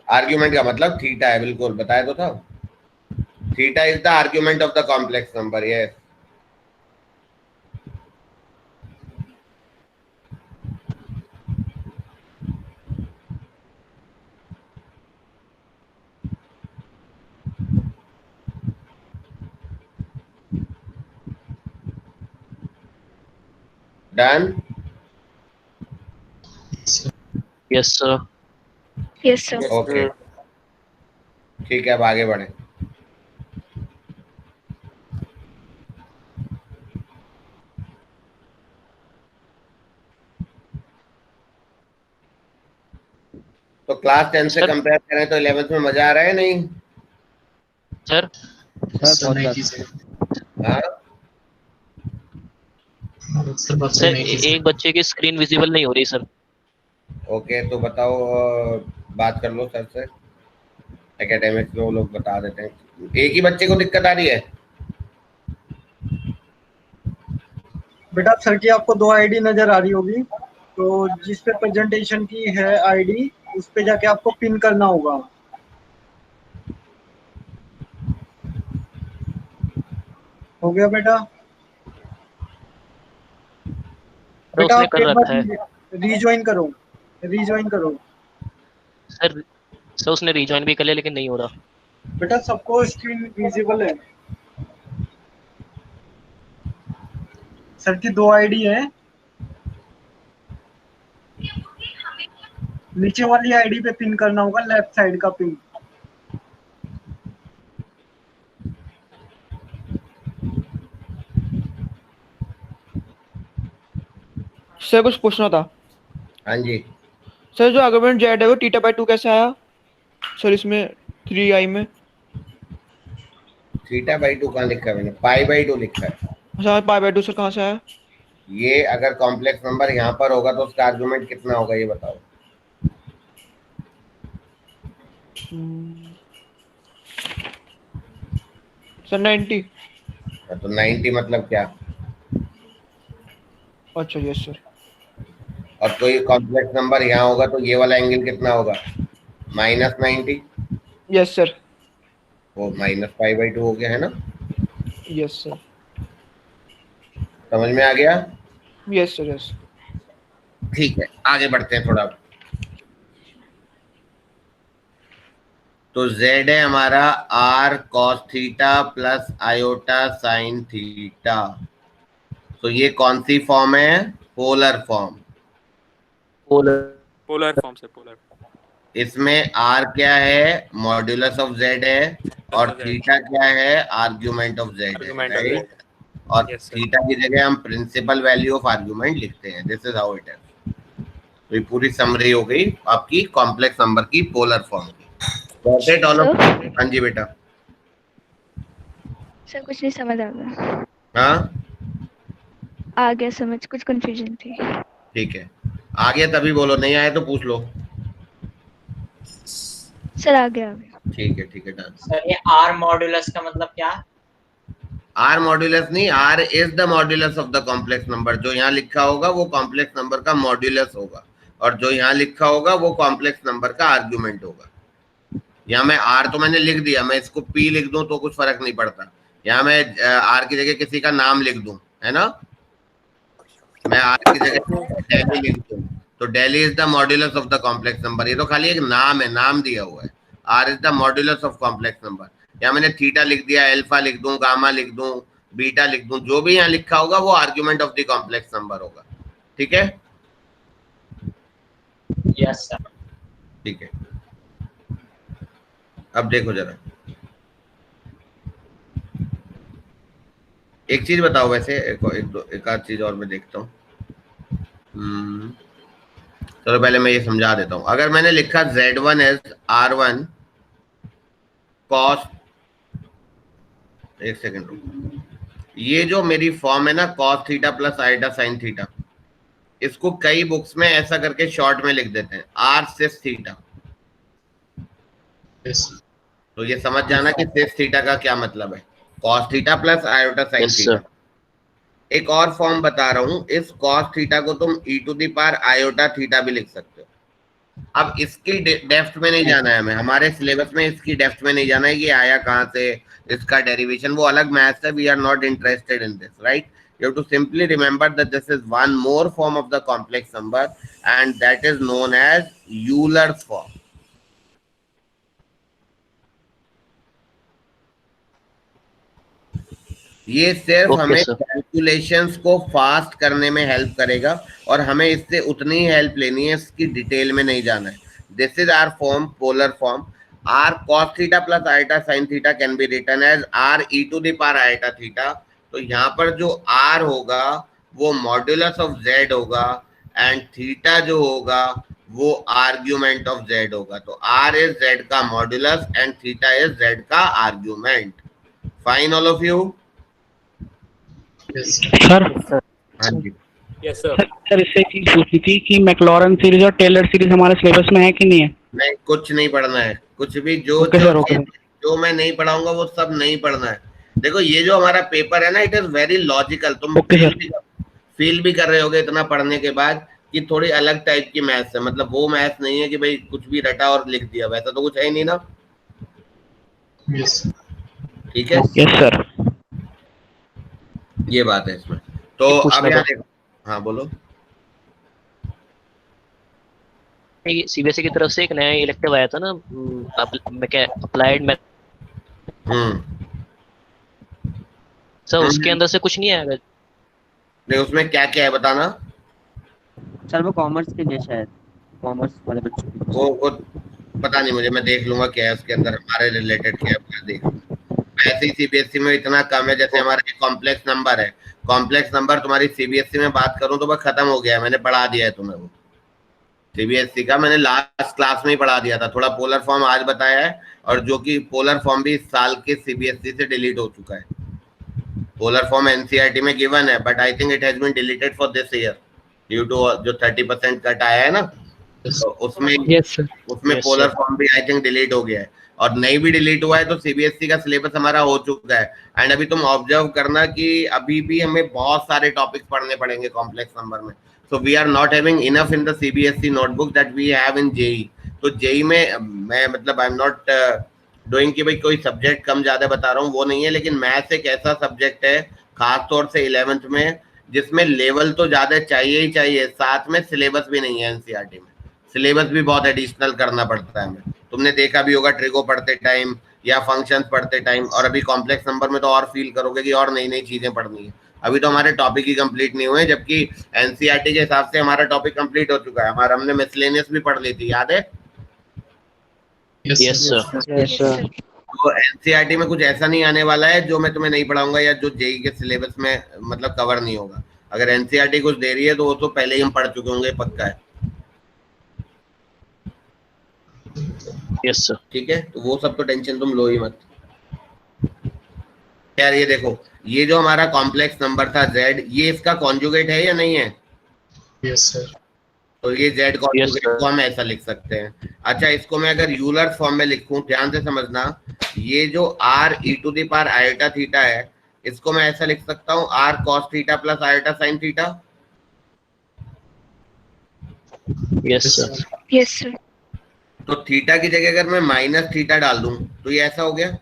आर्गुमेंट का मतलब थीटा है, बिल्कुल बताया तो था। Theta is the argument of the complex number, yes. Done. Yes sir. Yes sir. Okay ठीक है, अब आगे बढ़े। तो क्लास 10 से कंपेयर करें तो 11th में मजा आ रहा है नहीं सर? हाँ? सर एक बच्चे की स्क्रीन विजिबल नहीं हो रही सर। ओके तो बताओ, बात कर लो सर से, एकेडमिक्स में वो लोग बता देते हैं। एक ही बच्चे को दिक्कत आ रही है? बेटा सर की आपको 2 आईडी नजर आ रही होगी, तो जिस पे प्रेजेंटेशन की है आईडी उस पे जाके आपको पिन करना होगा। हो गया बेटा? बेटा आप एक बार रीजॉइन करो, रीजॉइन करो। सर उसने रीजॉइन भी कर लिया लेकिन नहीं हो रहा। बेटा सबको स्क्रीन विजिबल है। सर की 2 आईडी है, नीचे वाली आईडी पे पिन करना होगा, लेफ्ट साइड का पिन। सर कुछ पूछना था। हाँ जी सर जो आर्गुमेंट जेड है वो θ/2 कैसे आया सर इसमें 3i में? θ/2 कहाँ लिखा है मैंने? π/2 लिखा है। अच्छा π/2 सर कहाँ से आया? ये अगर कॉम्प्लेक्स नंबर यहाँ पर होगा तो उसका आर्गुमेंट कितना होगा ये बताओ। सर 90। तो 90 मतलब क्या? अच्छा यस सर। और कोई कॉम्प्लेक्स नंबर यहाँ होगा तो ये वाला एंगल कितना होगा? -90। Yes sir. वो -π/2 हो गया है ना? Yes sir. समझ में आ गया? Yes sir yes. ठीक है आगे बढ़ते हैं थोड़ा। तो z है हमारा r cos theta plus iota sine theta. तो ये कौन सी फॉर्म है? Polar form. पोलर फॉर्म से पोलर। इसमें r क्या है? मॉड्यूलस ऑफ z है, और थीटा क्या है? आर्ग्यूमेंट ऑफ z है, राइट? और थीटा की जगह हम प्रिंसिपल वैल्यू ऑफ आर्ग्यूमेंट लिखते हैं। This is how it is. तो ये पूरी समरी हो गई आपकी कॉम्प्लेक्स नंबर की पोलर फॉर्म की। हाँ जी बेटा। सर कुछ नहीं समझ आ गया। हाँ आ गया समझ, कुछ कंफ्यूजन थी। ठीक है, आ गया तभी बोलो, नहीं आया तो पूछ लो। सर आ गया। ठीक है डन। सर ये आर मॉड्यूलस का मतलब क्या? आर मॉड्यूलस नहीं, R is the modulus of the complex number. जो यहाँ लिखा होगा वो कॉम्प्लेक्स नंबर का मॉड्यूलस होगा, और जो यहाँ लिखा होगा वो कॉम्प्लेक्स नंबर का आर्ग्यूमेंट होगा। यहाँ मैं आर तो मैंने लिख दिया, मैं इसको पी लिख दूं तो कुछ फर्क नहीं पड़ता। यहाँ मैं आर की जगह किसी का नाम लिख दूं, है ना? मैं आर की जगह डेली लिख दूं तो daily is the modulus of the complex number. ये तो खाली एक नाम है, नाम दिया हुआ है। R is the modulus of complex number. यहाँ मैंने थीटा लिख दिया, अल्फा लिख दूं, गामा लिख दूं, बीटा लिख दूं, जो भी यहाँ लिखा होगा वो argument of the complex number होगा। ठीक है? Yes sir. ठीक है, अब देखो जरा एक चीज बताओ। वैसे एक आध चीज और मैं देखता हूँ। चलो पहले मैं ये समझा देता हूँ। अगर मैंने लिखा Z1 एज R1 cos, एक सेकेंड रुको, ये जो मेरी फॉर्म है ना cos theta plus iota sine theta, इसको कई बुक्स में ऐसा करके शॉर्ट में लिख देते हैं, आर सिस थीटा। तो ये समझ जाना कि सिस थीटा का क्या मतलब है, cos theta plus iota sine theta. एक और फॉर्म बता रहा हूं, इस कॉस थीटा को तुम e to the power iota theta भी लिख सकते हो। अब इसकी डेप्थ में नहीं जाना है हमें, हमारे सिलेबस में इसकी डेप्थ में नहीं जाना है कि आया कहां से, इसका डेरिवेशन वो अलग मैथ्स है, we are not interested in this, right. You have to simply remember that this is one more form of the complex number and that is known as Euler's form. ये सिर्फ हमें calculations को fast करने में help करेगा और हमें इससे उतनी ही हेल्प लेनी है, इसकी डिटेल में नहीं जाना है। This is our form, polar form. r cos theta plus iota sine theta can be written as r e to the power iota theta. तो यहाँ पर जो r होगा वो मॉड्यूलस ऑफ z होगा एंड थीटा जो होगा वो आर्ग्यूमेंट ऑफ z होगा। तो r इज z का modulus and theta is z का argument. Fine all of you? Sir हाँ जी यस सर। सर इससे एक चीज पूछनी थी कि मैक्लॉरन सीरीज और टेलर सीरीज हमारे सिलेबस में है कि नहीं है? नहीं, कुछ नहीं पढ़ना है, कुछ भी जो जो मैं नहीं पढ़ाऊंगा वो सब नहीं पढ़ना है। देखो ये जो हमारा पेपर है ना, इट इज वेरी लॉजिकल। तुम फील भी कर रहे होगे इतना पढ़ने के बाद कि थोड़ी अलग टाइप की मैथ्स है, मतलब वो मैथ्स नहीं है कि भाई कुछ भी रटा और लिख दिया, वैसा तो कुछ है ही नहीं ना। ठीक है, यस सर, ये बात है इसमें। तो अब यहाँ देखो, हाँ बोलो। सीबीएसई की तरफ से एक नया इलेक्टिव आया था ना, अप्लाइड मैथ। सर उसके अंदर से कुछ नहीं आएगा? नहीं, उसमें क्या क्या है बताना। सर वो कॉमर्स के लिए शायद, कॉमर्स वाले बच्चों वो पता नहीं मुझे, मैं देख लूंगा क्या है उसके अंदर हमारे रिलेटेड क्या है, मैं देख लूंगा। वैसे ही सीबीएसई में इतना कम है, जैसे हमारा कॉम्प्लेक्स नंबर है, कॉम्प्लेक्स नंबर तुम्हारी सीबीएसई में बात करूं तो वह खत्म हो गया है, मैंने पढ़ा दिया है तुम्हें। वो सीबीएसई का मैंने लास्ट क्लास में ही पढ़ा दिया था, थोड़ा पोलर फॉर्म आज बताया है, और जो कि पोलर फॉर्म भी इस साल के सीबीएसई से डिलीट हो चुका है। पोलर फॉर्म एनसीईआरटी में गिवन है, but I think it has been deleted for this year due to जो 30% कट आया है ना, तो उसमें पोलर फॉर्म भी आई थिंक डिलीट हो गया है। और नहीं भी डिलीट हुआ है तो सीबीएसई का सिलेबस हमारा हो चुका है। एंड अभी तुम ऑब्जर्व करना कि अभी भी हमें बहुत सारे टॉपिक्स पढ़ने पड़ेंगे कॉम्प्लेक्स नंबर में। So we are not having enough in the CBSE notebook that we have in JEE. तो जेई में मैं मतलब आई एम नॉट डूइंग कि भाई कोई सब्जेक्ट कम ज्यादा बता रहा हूँ, वो नहीं है, लेकिन मैथ्स एक ऐसा सब्जेक्ट है खास तौर से 11th में जिसमें लेवल तो ज्यादा चाहिए ही चाहिए, साथ में सिलेबस भी नहीं है। एनसीईआरटी में सिलेबस भी बहुत एडिशनल करना पड़ता है हमें। तुमने देखा भी होगा ट्रिगो पढ़ते टाइम या फंक्शंस पढ़ते टाइम, और अभी कॉम्प्लेक्स नंबर में तो और फील करोगे कि और नई नई चीजें पढ़नी है। अभी तो हमारे टॉपिक ही कंप्लीट नहीं हुए, जबकि एनसीईआरटी के हिसाब से हमारा टॉपिक कंप्लीट हो चुका है। हमारा हमने मिसलेनियस भी पढ़ ली थी, याद है? Yes sir. तो एनसीईआरटी में कुछ ऐसा नहीं आने वाला है जो मैं तुम्हें नहीं पढ़ाऊंगा या जो जेई के सिलेबस में मतलब कवर नहीं होगा। अगर एनसीईआरटी कुछ दे रही है तो वो तो पहले ही हम पढ़ चुके होंगे, पक्का है। Yes sir. ठीक है, तो वो सब तो टेंशन तुम लो ही मत यार। ये देखो, ये जो हमारा कॉम्प्लेक्स नंबर था z, ये इसका कॉन्जुगेट है या नहीं है? Yes sir. तो ये z कॉन्जुगेट को हम ऐसा लिख सकते हैं। अच्छा, इसको मैं अगर यूलर फॉर्म में लिखूं, ध्यान से समझना, ये जो r e to the power iota theta है, इसको मैं ऐसा लिख सकता हूँ r cos theta plus iota sine theta. Yes sir. Yes sir. तो थीटा की जगह अगर मैं माइनस थीटा डाल दूं तो ये ऐसा हो गया।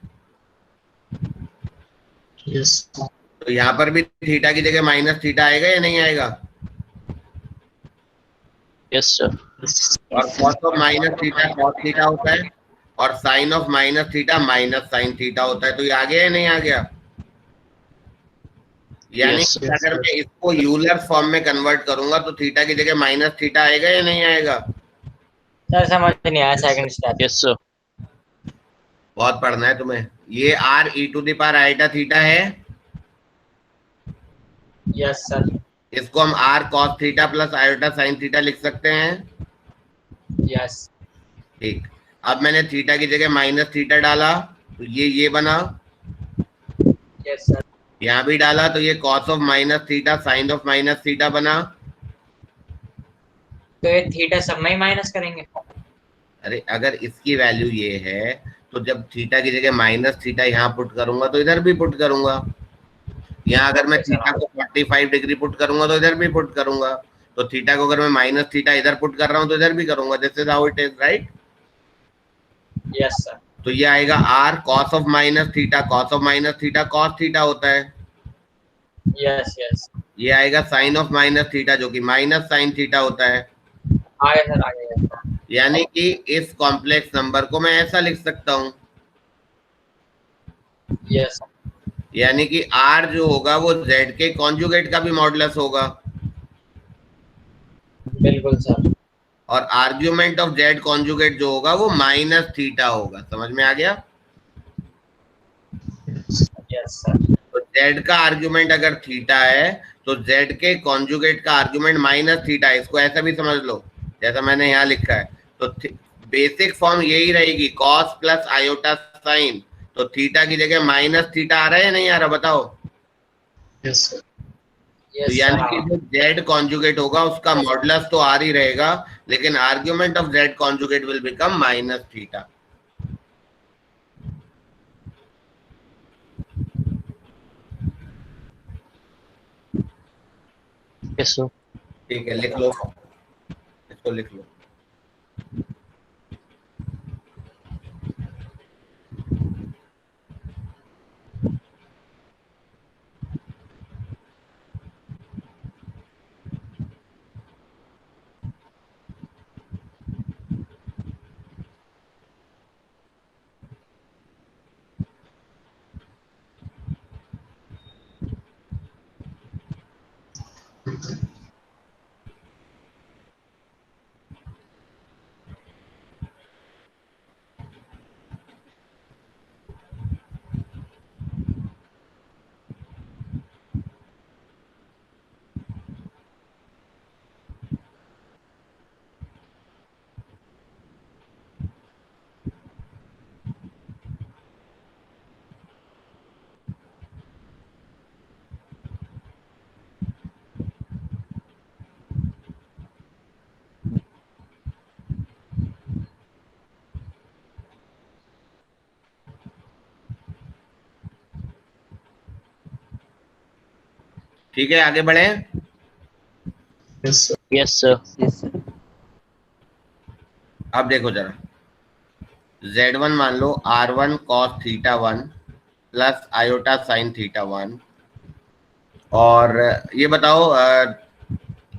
यस। तो यहाँ पर भी थीटा की जगह माइनस थीटा आएगा या नहीं आएगा? Yes sir. और cos of minus theta cos theta होता है, और sine of minus theta minus sine theta होता है। तो ये आ गया या नहीं आ गया? यानी अगर मैं इसको यूलर फॉर्म में कन्वर्ट करूंगा तो थीटा की जगह माइनस थीटा आएगा या नहीं आएगा? सर समझ नहीं आया सेकंड स्टेप। Yes sir. बहुत पढ़ना है तुम्हें। ये r e to the power iota theta है। Yes sir. इसको हम r cos theta plus iota sine theta लिख सकते हैं। यस। ठीक, अब मैंने थीटा की जगह माइनस थीटा डाला तो ये बना। Yes sir. यहाँ भी डाला तो ये cos of minus theta sine of minus theta बना। तो ये थीटा सब में ही माइनस करेंगे। अरे अगर इसकी वैल्यू ये है तो जब थीटा की जगह माइनस थीटा यहाँ पुट करूंगा तो इधर भी पुट करूंगा। यहाँ अगर मैं थीटा को 45 डिग्री पुट करूंगा तो इधर भी पुट करूंगा। तो थीटा को अगर मैं माइनस थीटा इधर पुट कर रहा हूँ तो इधर भी करूंगा। This is how it is, right? Yes sir. तो ये आएगा r cos of minus theta. cos of minus theta cos theta होता है। Yes yes. ये आएगा साइन ऑफ माइनस थीटा जो कि माइनस साइन थीटा होता है। आगे सर आगे। यानी कि इस कॉम्प्लेक्स नंबर को मैं ऐसा लिख सकता हूँ। यस। यानी कि r जो होगा वो z के कॉन्जुगेट का भी मॉडुलस होगा। बिल्कुल सर। और आर्ग्यूमेंट ऑफ z कॉन्जुगेट जो होगा वो माइनस थीटा होगा। समझ में आ गया? Yes sir. तो z का आर्ग्यूमेंट अगर थीटा है तो z के कॉन्जुगेट का आर्ग्यूमेंट माइनस थीटा है। इसको ऐसा भी समझ लो जैसा मैंने यहाँ लिखा है। तो बेसिक फॉर्म यही रहेगी, cos प्लस आयोटा साइन। तो थीटा की जगह माइनस थीटा आ रहा है या नहीं आ रहा, बताओ? Yes sir. तो यानी कि जो z कॉन्जुगेट होगा उसका मॉडुलस तो r ही रहेगा, लेकिन argument of z conjugate will become minus theta. Yes sir. ठीक है, लिख लो, इसको लिख लो। ठीक है, आगे बढ़े। Yes sir. Yes sir. अब देखो जरा, z1 मान लो r1 cos theta 1 plus iota sine theta 1। और ये बताओ,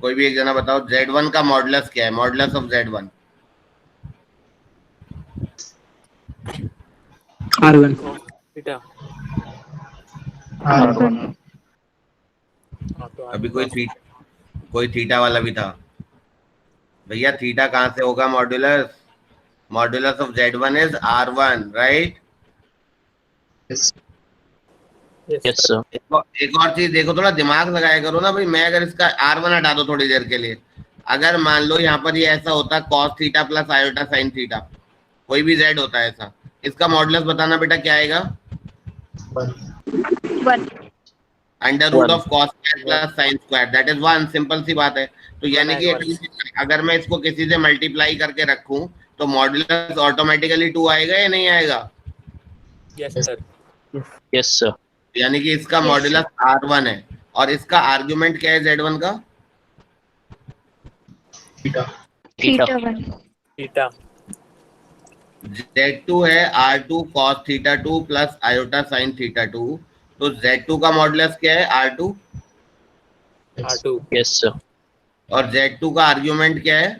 कोई भी एक जना बताओ z1 का मॉडुलस क्या है? Modulus of z1 R1 theta. R1 अभी कोई थीटा वाला भी था भैया। थीटा कहाँ से होगा modulus? Modulus of z1 is r1, right? Yes sir. एक और चीज देखो, थोड़ा दिमाग लगाया करो ना भाई। मैं अगर इसका r1 हटा दो थोड़ी देर के लिए, अगर मान लो यहाँ पर ये ऐसा होता cos theta plus iota sine theta, कोई भी z होता है ऐसा, इसका मॉडुलस बताना बेटा क्या आएगा? 1 under root of cos square plus sine square, that is 1। Simple सी बात है। तो यानी कि अगर मैं इसको किसी से मल्टीप्लाई करके रखूं तो मॉडुलस ऑटोमेटिकली 2 आएगा या नहीं आएगा? Yes sir. Yes sir. यानी कि इसका मॉडुलस r1 है। और इसका आर्गुमेंट क्या है z1 का? थीटा। Theta 1 theta. z2 है r2 cos theta 2 plus iota sine theta 2। तो z2 का मॉडुलस क्या है? r2। r2। Yes sir. और z2 का आर्गुमेंट क्या है?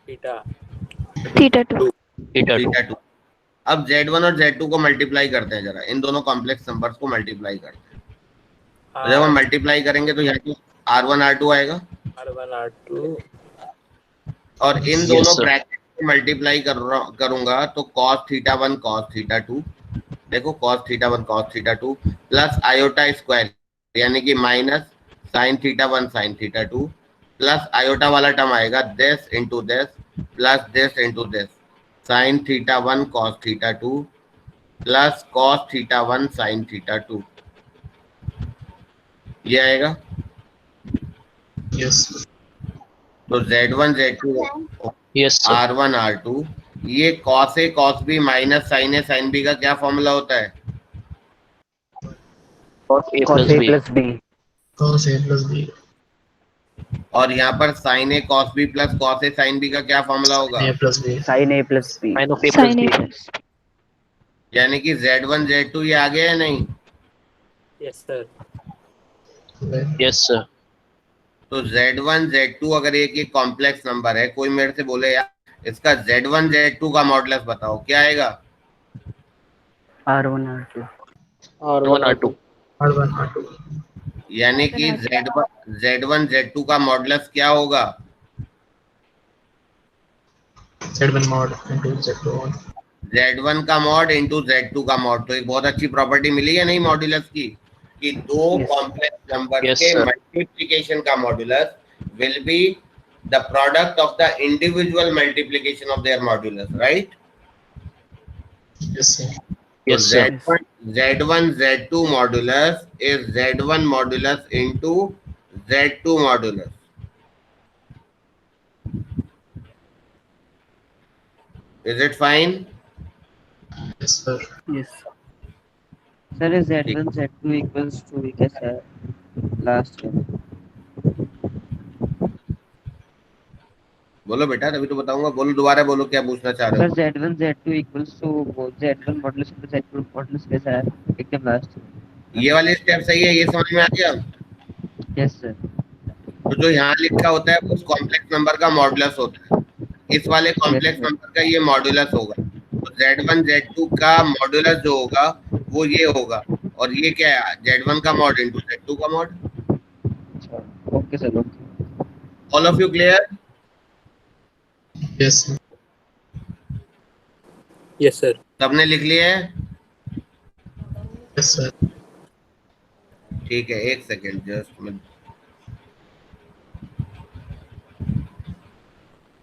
थीटा। Theta 2 theta 2। अब z1 और z2 को मल्टीप्लाई करते हैं जरा, इन दोनों कॉम्प्लेक्स नंबर्स को मल्टीप्लाई करते हैं। तो जब हम मल्टीप्लाई करेंगे तो यहाँ की r1 r2 आएगा, r1 r2, और इन दोनों ब्रैकेट को मल्टीप्लाई करूंगा तो cos थीटा 1 cos थीटा 2, देखो cos theta 1 cos theta 2 plus iota square यानी कि minus sine theta 1 sign theta 2 plus iota वाला टर्म आएगा this into this plus this into this, sign theta 1 cos theta 2 plus cos theta 1 sign theta 2, ये आएगा। Yes. तो Z1 Z2 yes sir, R1 R2, ये cos A cos B minus sin A sin B का क्या formula होता है? cos A cos plus A B, plus B. cos A plus B. और यहाँ पर sin A cos B plus cos A sin B का क्या formula होगा? A plus B. Sin A plus B. sin of A plus Sin B. A plus. यानी कि Z1 Z2 ये आ गया है नहीं? Yes sir. यस सर, तो Z1 Z2 अगर एक कॉम्प्लेक्स नंबर है, कोई मेरे से बोले यार इसका Z1 Z2 का मॉडुलस बताओ, क्या आएगा? R1 R2. R1 R2, R1 R2. यानी कि Z1 Z2 का मॉडुलस क्या होगा? Z1 mod into Z2 mod. Z1 का मॉड इंटू Z2 का मॉड। तो एक बहुत अच्छी प्रॉपर्टी मिली है नहीं मॉड्यूलस की, कि दो कॉम्प्लेक्स नंबर Yes, के sir. मल्टीप्लिकेशन का modulus will be the product of the individual multiplication of their modulus, right? Yes, sir. yes sir, Z1 Z2 modulus is Z1 modulus into Z2 modulus. Is it fine? Yes, sir. Yes. Sir, is Z1 Z2 equals to कैसा है last में? बोलो बेटा, तभी तो बताऊंगा। बोलो, दोबारा बोलो, क्या पूछना चाह रहे Sir, हो? Z1 Z2 equals to Z1 modulus into Z2 modulus कैसा है एकदम last में? ये वाली स्टेप सही है, ये समझ में आ गया? Yes sir. तो जो यहाँ लिखा होता है उस कॉम्प्लेक्स नंबर का मॉडुलस होता है, इस वाले कॉम्प्लेक्स नंबर का ये मॉडुलस होगा। तो Z1 Z2 का मॉडुलस जो होगा वो ये होगा, और ये क्या है? Z1 का मॉड इंटू Z2 का mod. Okay sir. Okay. All of you clear? Yes, sir. Yes sir. सबने लिख लिया है? Yes, sir. ठीक है, एक second just.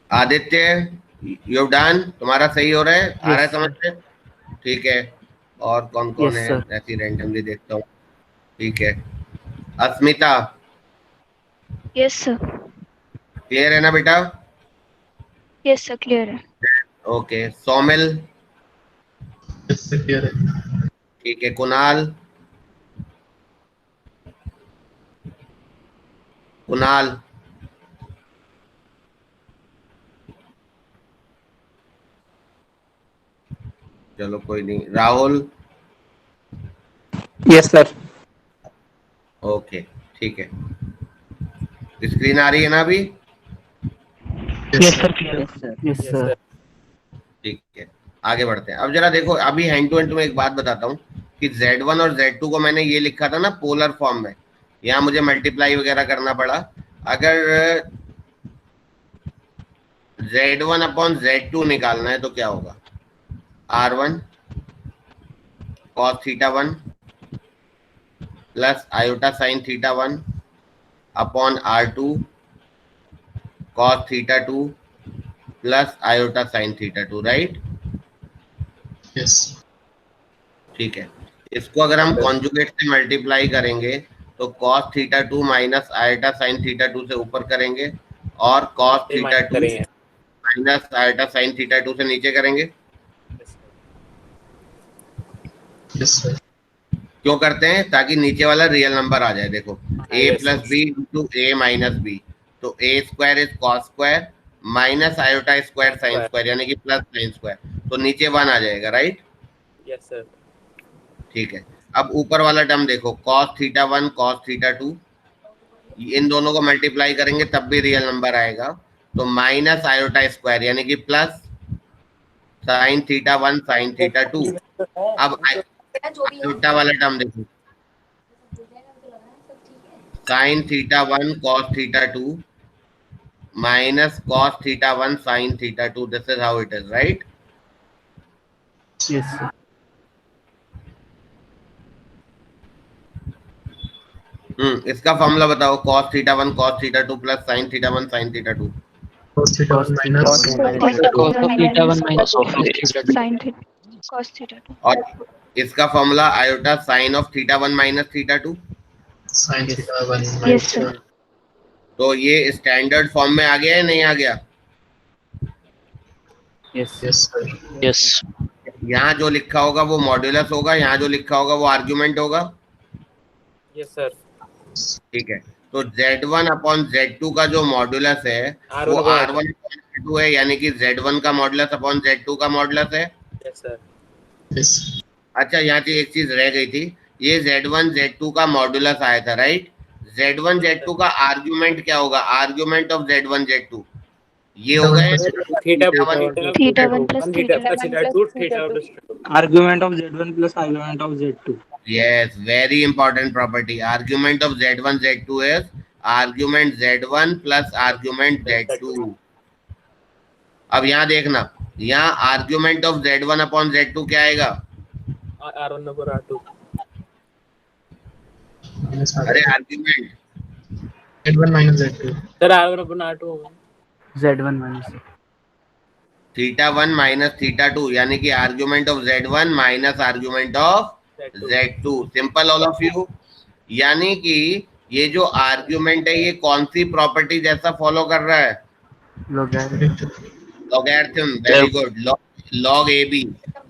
Aditya, you done? तुम्हारा सही हो रहा है? आ रहा है समझ में? ठीक है। और कौन कौन है? ऐसी रैंडमली देखता हूँ। ठीक है, अस्मिता Yes sir. क्लियर है ना बेटा? Yes sir, clear है। Okay, Saumil Yes, sir. Clear है. ठीक है, कुणाल कुणाल चलो कोई नहीं। Rahul yes sir. ओके ठीक है, स्क्रीन आ रही है ना अभी? Yes sir clear. Yes sir. Yes sir. ठीक है, आगे बढ़ते हैं। अब जरा देखो, अभी हैंड टू हैंड में एक बात बताता हूँ कि Z1 और Z2 को मैंने ये लिखा था ना पोलर फॉर्म में, यहाँ मुझे मल्टीप्लाई वगैरह करना पड़ा। अगर Z1 अपॉन Z2 निकालना है तो क्या होगा? R1 cos theta 1 plus iota sine theta 1 upon R2 cos theta 2 plus iota sine theta 2, right? Yes. ठीक है, इसको अगर हम कॉन्जुगेट से मल्टीप्लाई करेंगे तो cos theta 2 minus iota sine theta 2 से ऊपर करेंगे, और cos theta 2 minus iota sine theta 2 से नीचे करेंगे। Yes, sir. क्यों करते हैं? ताकि नीचे वाला रियल नंबर आ जाए। देखो, a plus B into A minus b, तो a square is cos square minus iota square sine square, यानी कि प्लस साइन स्क्वायर, तो नीचे 1 आ जाएगा, राइट? Yes sir. ठीक है, अब ऊपर वाला टर्म देखो, cos थीटा 1 cos थीटा 2, इन दोनों को मल्टीप्लाई करेंगे तब भी रियल नंबर आएगा, तो माइनस आयोटा स्क्वायर यानी कि plus sign theta 1 sign theta 2। अब आयोटा वाला टर्म देखो, sign theta 1 cos theta 2 minus cos theta 1 sign theta 2, this is how it is, right? Yes sir. इसका फॉर्मूला बताओ, cos theta 1 cos theta 2 plus sin theta 1 sin theta 2। Cos theta 1 minus Cos theta 1 minus of sin theta cos theta 2। और इसका formula iota sin of theta 1 minus theta 2। sin theta 1 Yes minus sir। तो ये standard form में आ गया है नहीं आ गया? Yes, sir. Yes यहाँ जो लिखा होगा वो मॉड्यूलस होगा, यहाँ जो लिखा होगा वो आर्ग्यूमेंट होगा। Yes sir. ठीक है, तो Z1 अपॉन Z2 का जो मॉड्यूलस है वो R1 अपॉन Z2 है, यानी कि Z1 का मॉड्यूलस अपॉन Z2 का मॉड्यूलस है। Yes sir. Yes. अच्छा, यहाँ से एक चीज रह गई थी, ये Z1 Z2 का मॉड्यूलस आया था, राइट? Z1 Z2 का आर्ग्यूमेंट क्या होगा? आर्ग्यूमेंट ऑफ Z1 Z2 ये होगा theta theta 1 plus theta theta 2 theta 2। Argument of Z1 plus argument of Z2. Yes, very important property. Argument of Z1 Z2 is argument Z1 plus argument Z2. अब यहाँ देखना, यहाँ argument of Z1 upon Z2 क्या आएगा? R1 over R2। अरे argument Z1 minus Z2. Sir R1 over R2 होगा। Z1 minus. Theta 1 minus theta 2, यानी कि argument of Z1 minus argument of Z2। Simple all of you. यानी कि ये जो आर्ग्यूमेंट है ये कौन सी प्रॉपर्टी जैसा फॉलो कर रहा है? Logarithm. Very good. Log a b,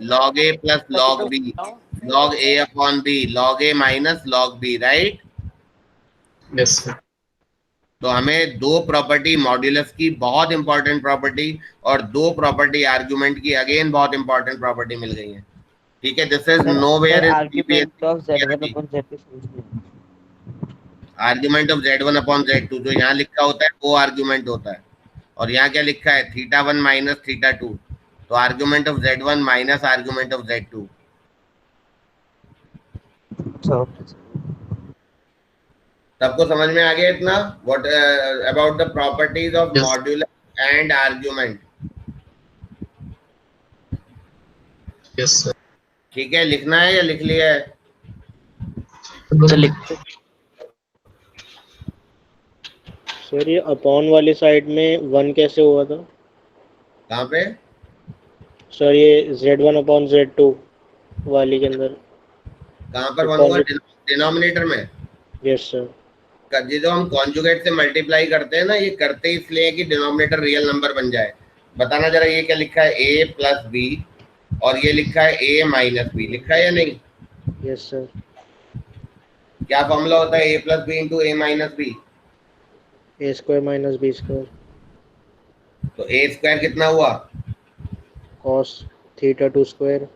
log a plus log b, log a upon b, log a minus log b, right? Yes, sir. तो हमें दो प्रॉपर्टी मॉड्यूलस की बहुत इंपॉर्टेंट प्रॉपर्टी और दो प्रॉपर्टी आर्ग्यूमेंट की अगेन बहुत इंपॉर्टेंट प्रॉपर्टी मिल गई है। ठीक है, this is nowhere in Argument of Z1 upon Z2 समझ में। Argument of Z1 upon Z2 जो यहाँ लिखा होता है वो आर्ग्यूमेंट होता है, और यहाँ क्या लिखा है? थीटा 1 माइनस थीटा 2, तो argument of Z1 minus argument of Z2। सबको समझ में आ गया इतना? What about the properties of Yes. Modulus and argument? Yes, sir. ठीक है, लिखना है या लिख लिया है? सर ये अपॉन वाली साइड में 1 कैसे हुआ था? कहाँ पे? सर ये Z1 अपॉन Z2 वाली के अंदर। कहाँ पर वन हुआ? डिनोमिनेटर में। Yes sir. जो हम कॉन्जुगेट से मल्टीप्लाई करते हैं ना, ये करते इसलिए कि डिनोमिनेटर रियल नंबर बन जाए। बताना जरा, ये क्या लिखा है? a प्लस बी, और ये लिखा है a माइनस बी, लिखा है या नहीं? Yes sir. क्या फॉर्मूला होता है? a plus B into A minus B. A square minus B square. तो a स्क्वायर कितना हुआ? Cos theta 2 square.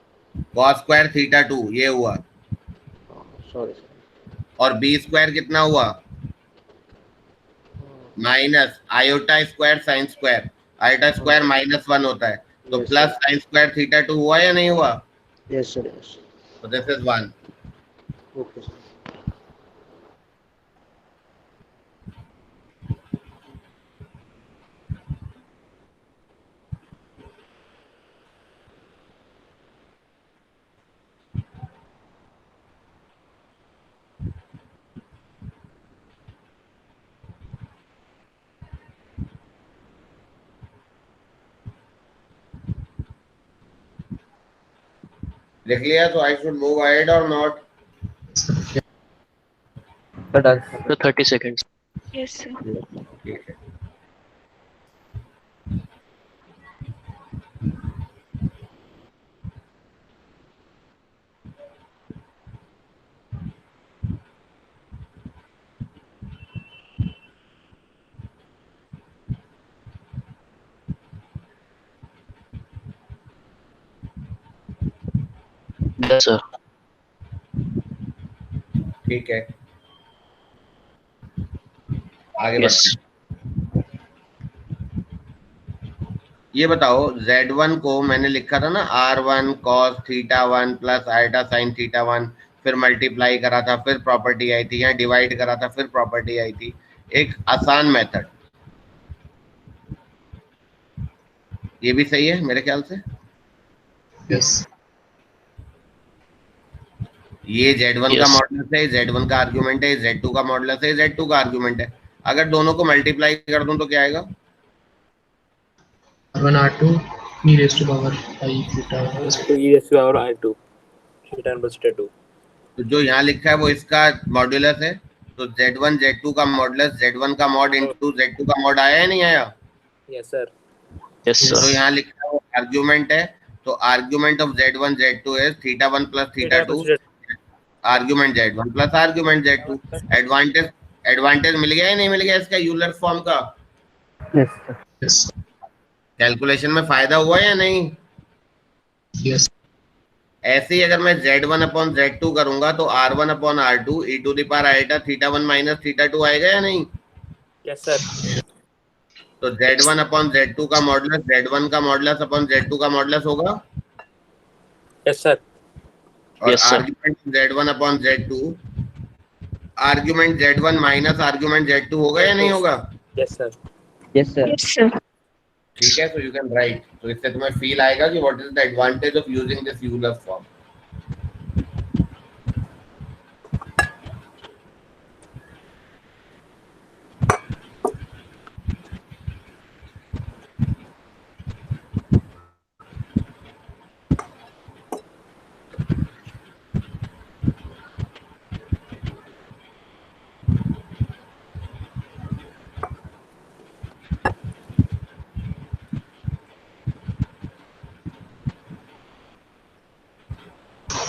Cos square theta 2 ये हुआ, सॉरी सर। और b स्क्वायर कितना हुआ? Minus iota square sine square. Iota square -1 होता है, तो Yes, plus sine square theta 2 हुआ या नहीं हुआ? Yes sir yes. तो दिस इज 1। Okay sir. लिख लिया? तो आई शुड मूव अहेड और नॉट? तो 30 seconds. Yes sir. ठीक है। Yes, sir. ठीक है, आगे Yes. बढ़ते हैं। ये बताओ, Z1 को मैंने लिखा था ना R1 cos theta 1 plus iota sine theta 1, फिर मल्टीप्लाई करा था, फिर प्रॉपर्टी आई थी, यहाँ डिवाइड करा था, फिर प्रॉपर्टी आई थी। एक आसान मेथड, ये भी सही है मेरे ख्याल से। Yes. ये Z1 का Yes. मॉडुलस है, Z1 का आर्गुमेंट है, Z2 का मॉडुलस है, Z2 का आर्गुमेंट है। अगर दोनों को मल्टीप्लाई कर दूं तो क्या आएगा? R1 R2 e raised to power I theta. e raised to power I2 theta 1 plus theta 2। तो जो यहाँ लिखा है वो इसका मॉडुलस है, तो Z1 Z2 का मॉडुलस Z1 का मॉड इनटू Z2 का मॉड आया या नहीं आया? Yes sir. यस तो सर। यहाँ लिखा है आर्ग्यूमेंट है, तो argument of Z1 Z2 is θ1 plus θ2, argument Z1 plus argument Z2। Advantage मिल गया या नहीं मिल गया इसका यूलर फॉर्म का? Yes. कैलकुलेशन में फायदा हुआ या नहीं? Yes. ऐसे ही अगर मैं Z1 अपॉन Z2 करूंगा तो R1 upon R2 e to the power आएगा θ1 माइनस θ2 आएगा या नहीं? Yes sir. तो Z1 अपॉन Z2 का मॉडुलस Z1 का मॉडुलस अपॉन Z2 का मॉडुलस होगा। Yes sir. और Yes, sir. Argument Z1 upon Z2, argument Z1 minus argument Z2 होगा या नहीं होगा? Yes sir. Yes, sir. Yes, sir. ठीक है, तो यू कैन राइट। तो इससे तुम्हें फील आएगा कि what is the advantage of using this Euler form.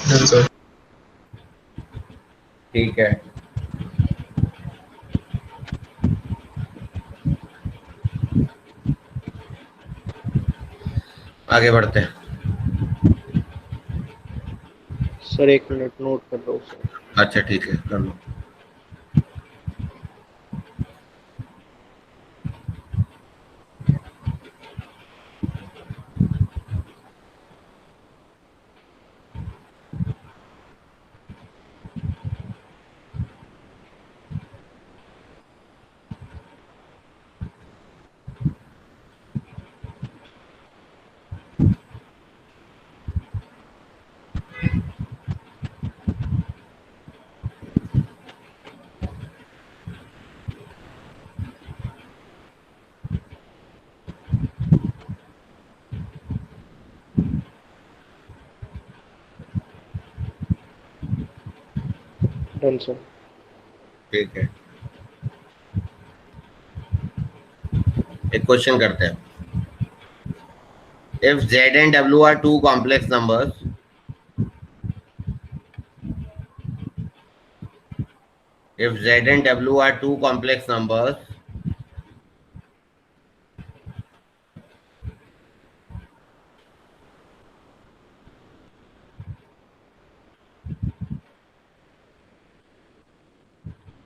Done, sir. ठीक है, आगे बढ़ते हैं। सर 1 मिनट नोट कर लो सर। अच्छा ठीक है, कर लो। Done sir. ठीक है, एक क्वेश्चन करते हैं। If Z and W are two complex numbers, if Z and W are two complex numbers,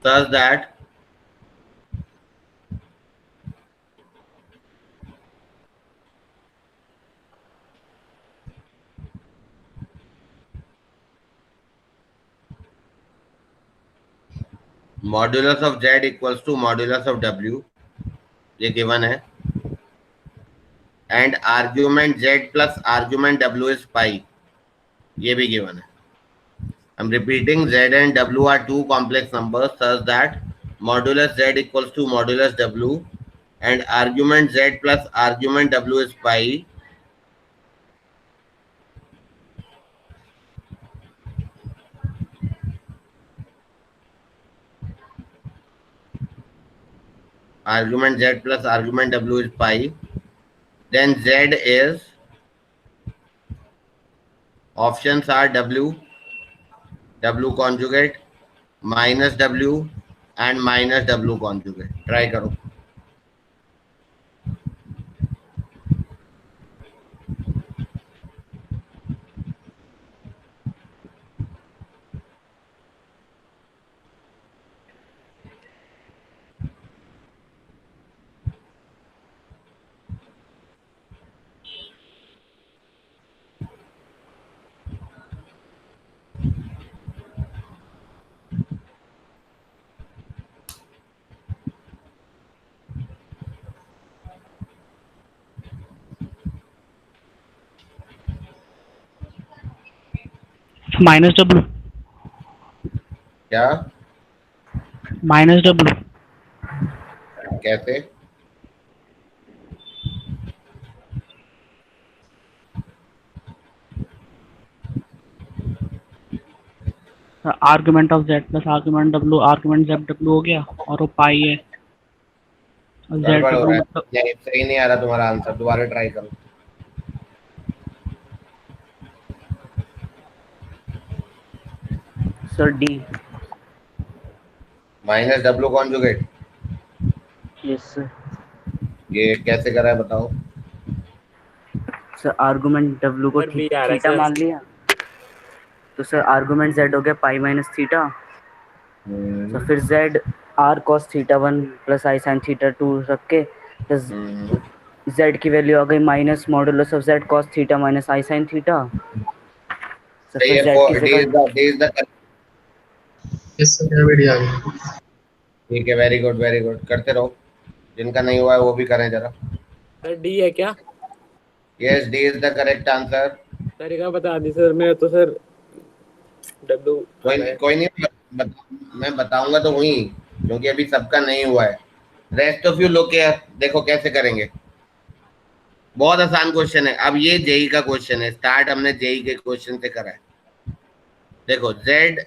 such that modulus of Z equals to modulus of W, ये गिवन है, and argument Z plus argument W is pi, ये भी given है। I'm repeating, Z and W are two complex numbers such that modulus Z equals to modulus W and argument Z plus argument W is pi. Argument Z plus argument W is pi. Then Z is, options are W, W conjugate, minus W and minus W conjugate. Try करो। Minus W. क्या minus W? कैसे? Argument of Z plus argument W, argument Z W हो गया और वो पाई है Z गड़बड़ हो डब्ल्यू रहा है, मतलब नहीं सही नहीं आ रहा तुम्हारा आंसर, दोबारा ट्राई करो। Sir D. Minus W conjugate, yes sir. ये कैसे करा है बताओ। सर आर्गुमेंट डब्ल्यू को सर बी आ रहा है थीटा सर। मान लिया, तो सर आर्गुमेंट जेड हो गया पाई माइनस थीटा, तो फिर Z R cos theta 1 plus I sine theta 2 रख के जेड की वैल्यू आ गई minus modulus of Z cos theta minus I sine theta. तो सही फिर है, जेड की जगह D is the yes sir, मेरा भी डी आ गया। ठीक है, वेरी गुड वेरी गुड, करते रहो, जिनका नहीं हुआ है वो भी करें जरा। सर डी है क्या? Yes, D is the correct answer. तरीका बता दी सर, मैं तो सर डब्ल्यू कोई नहीं, मैं बताऊंगा तो वही, क्योंकि अभी सबका नहीं हुआ है। रेस्ट ऑफ यू लोग के देखो कैसे करेंगे, बहुत आसान क्वेश्चन है। अब ये जेई का क्वेश्चन है, स्टार्ट हमने जेई के क्वेश्चन से करा है। देखो जेड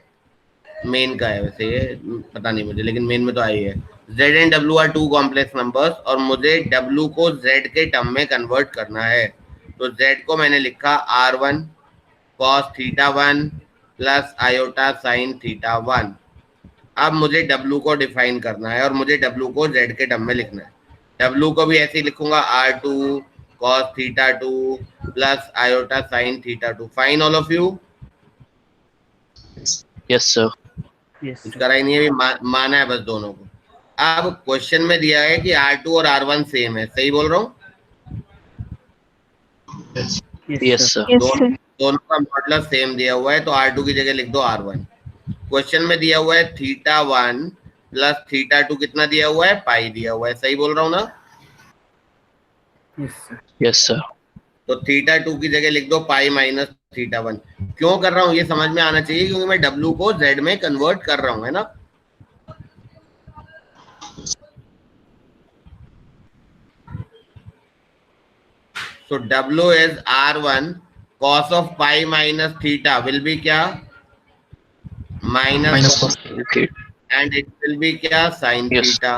मेन का है, वैसे ये पता नहीं मुझे, लेकिन मेन में तो आई है। Z and W are two complex numbers और मुझे डब्ल्यू को जेड के टर्म में कन्वर्ट करना है। तो जेड को मैंने लिखा r1 cos theta 1 plus iota sine theta 1। अब मुझे डब्ल्यू को डिफाइन करना है और मुझे डब्ल्यू को जेड के टर्म में लिखना है। डब्ल्यू को भी ऐसे ही लिखूंगा r2 cos theta 2 plus iota sine theta 2। Fine all of you? Yes sir. कुछ करा ही नहीं है, माना है बस दोनों को। अब क्वेश्चन में दिया है कि R2 और R1 सेम है, सही बोल रहा हूँ? Yes sir. दोनों का मॉडुलस सेम दिया हुआ है, तो R2 की जगह लिख दो R1। क्वेश्चन में दिया हुआ है थीटा 1 प्लस थीटा 2 कितना दिया हुआ है? पाई दिया हुआ है, सही बोल रहा हूँ ना? Yes sir. तो थीटा 2 की जगह लिख दो पाई माइनस थीटा 1। क्यों कर रहा हूँ ये समझ में आना चाहिए, क्योंकि मैं डब्ल्यू को जेड में कन्वर्ट कर रहा हूँ, है ना? So W is R1 cos of pi minus theta will be क्या? Minus cos and it will be क्या? Sin theta।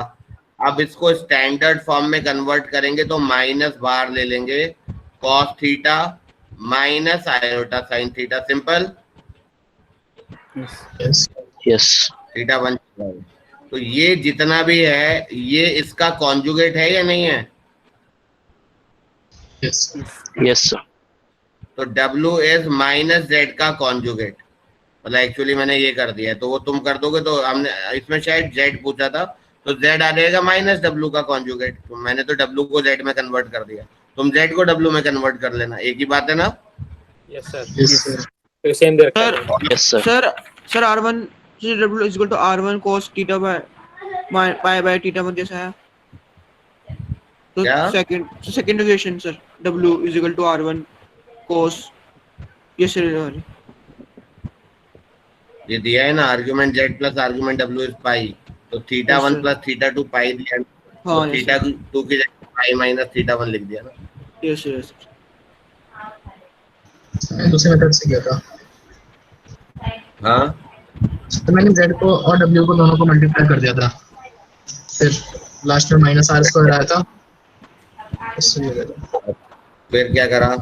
अब इसको स्टैंडर्ड फॉर्म में कन्वर्ट करेंगे तो माइनस बाहर ले लेंगे, cos theta minus iota sine theta. Simple. Yes. Theta 1। तो ये जितना भी है ये इसका कॉन्जुगेट है या नहीं है? Yes sir. तो W इज माइनस जेड का कॉन्जुगेट, मतलब एक्चुअली मैंने ये कर दिया है, तो वो तुम कर दोगे। तो हमने इसमें शायद जेड पूछा था, तो जेड आ जाएगा माइनस डब्ल्यू का कॉन्जुगेट। तो मैंने तो डब्ल्यू को जेड में कन्वर्ट कर दिया, तुम जेड को डब्ल्यू में कन्वर्ट कर लेना, एक ही बात है ना? Yes sir. सेम दे रखा है। Yes sir. Sir R1 W is equal to R1 cos theta by pi theta 1 जैसा है। तो second equation sir, W is equal to R1 cos, ये सर ये दिया है ना, argument Z plus argument W is pi, तो theta 1 plus theta 2 पाई दिया, तो थीटा 2 की जगह पाई माइनस थीटा 1 लिख दिया ना। Yes yes. मैं दूसरे मेथड से किया था। हाँ, तो मैंने जेड को और डब्ल्यू को दोनों को मल्टीप्लाई कर दिया था, फिर लास्ट में माइनस आर स्क्वायर आया था, फिर क्या करा?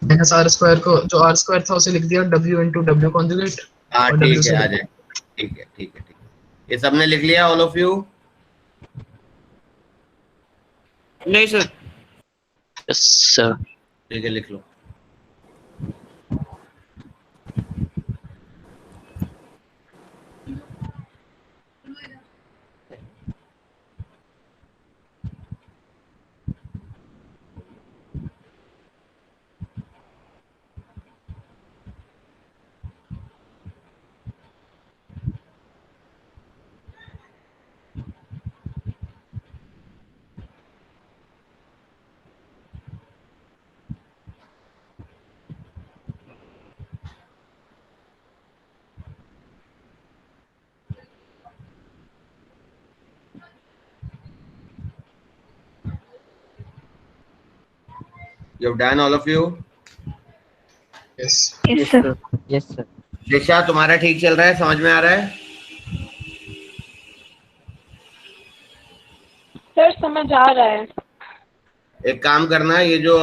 माइनस आर स्क्वायर को, जो आर स्क्वायर था उसे लिख दिया डब्ल्यू इंटू डब्ल्यू कॉन्जुगेट। हाँ ठीक है, आ जाए। ठीक है ठीक है ठीक है, ये सबने लिख लिया ऑल ऑफ यू? नहीं सर। Yes sir. ठीक है, लिख लो। You've done all of you? Yes. Yes sir. Yes sir. दिशा तुम्हारा ठीक चल रहा है, समझ में आ रहा है? सर समझ आ रहा है। एक काम करना, ये जो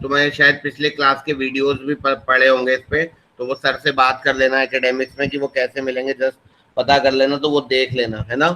तुम्हें शायद पिछले क्लास के वीडियोस भी पढ़े होंगे इस पे, तो वो सर से बात कर लेना एकेडमिक्स में कि वो कैसे मिलेंगे, जस्ट पता कर लेना, तो वो देख लेना, है ना?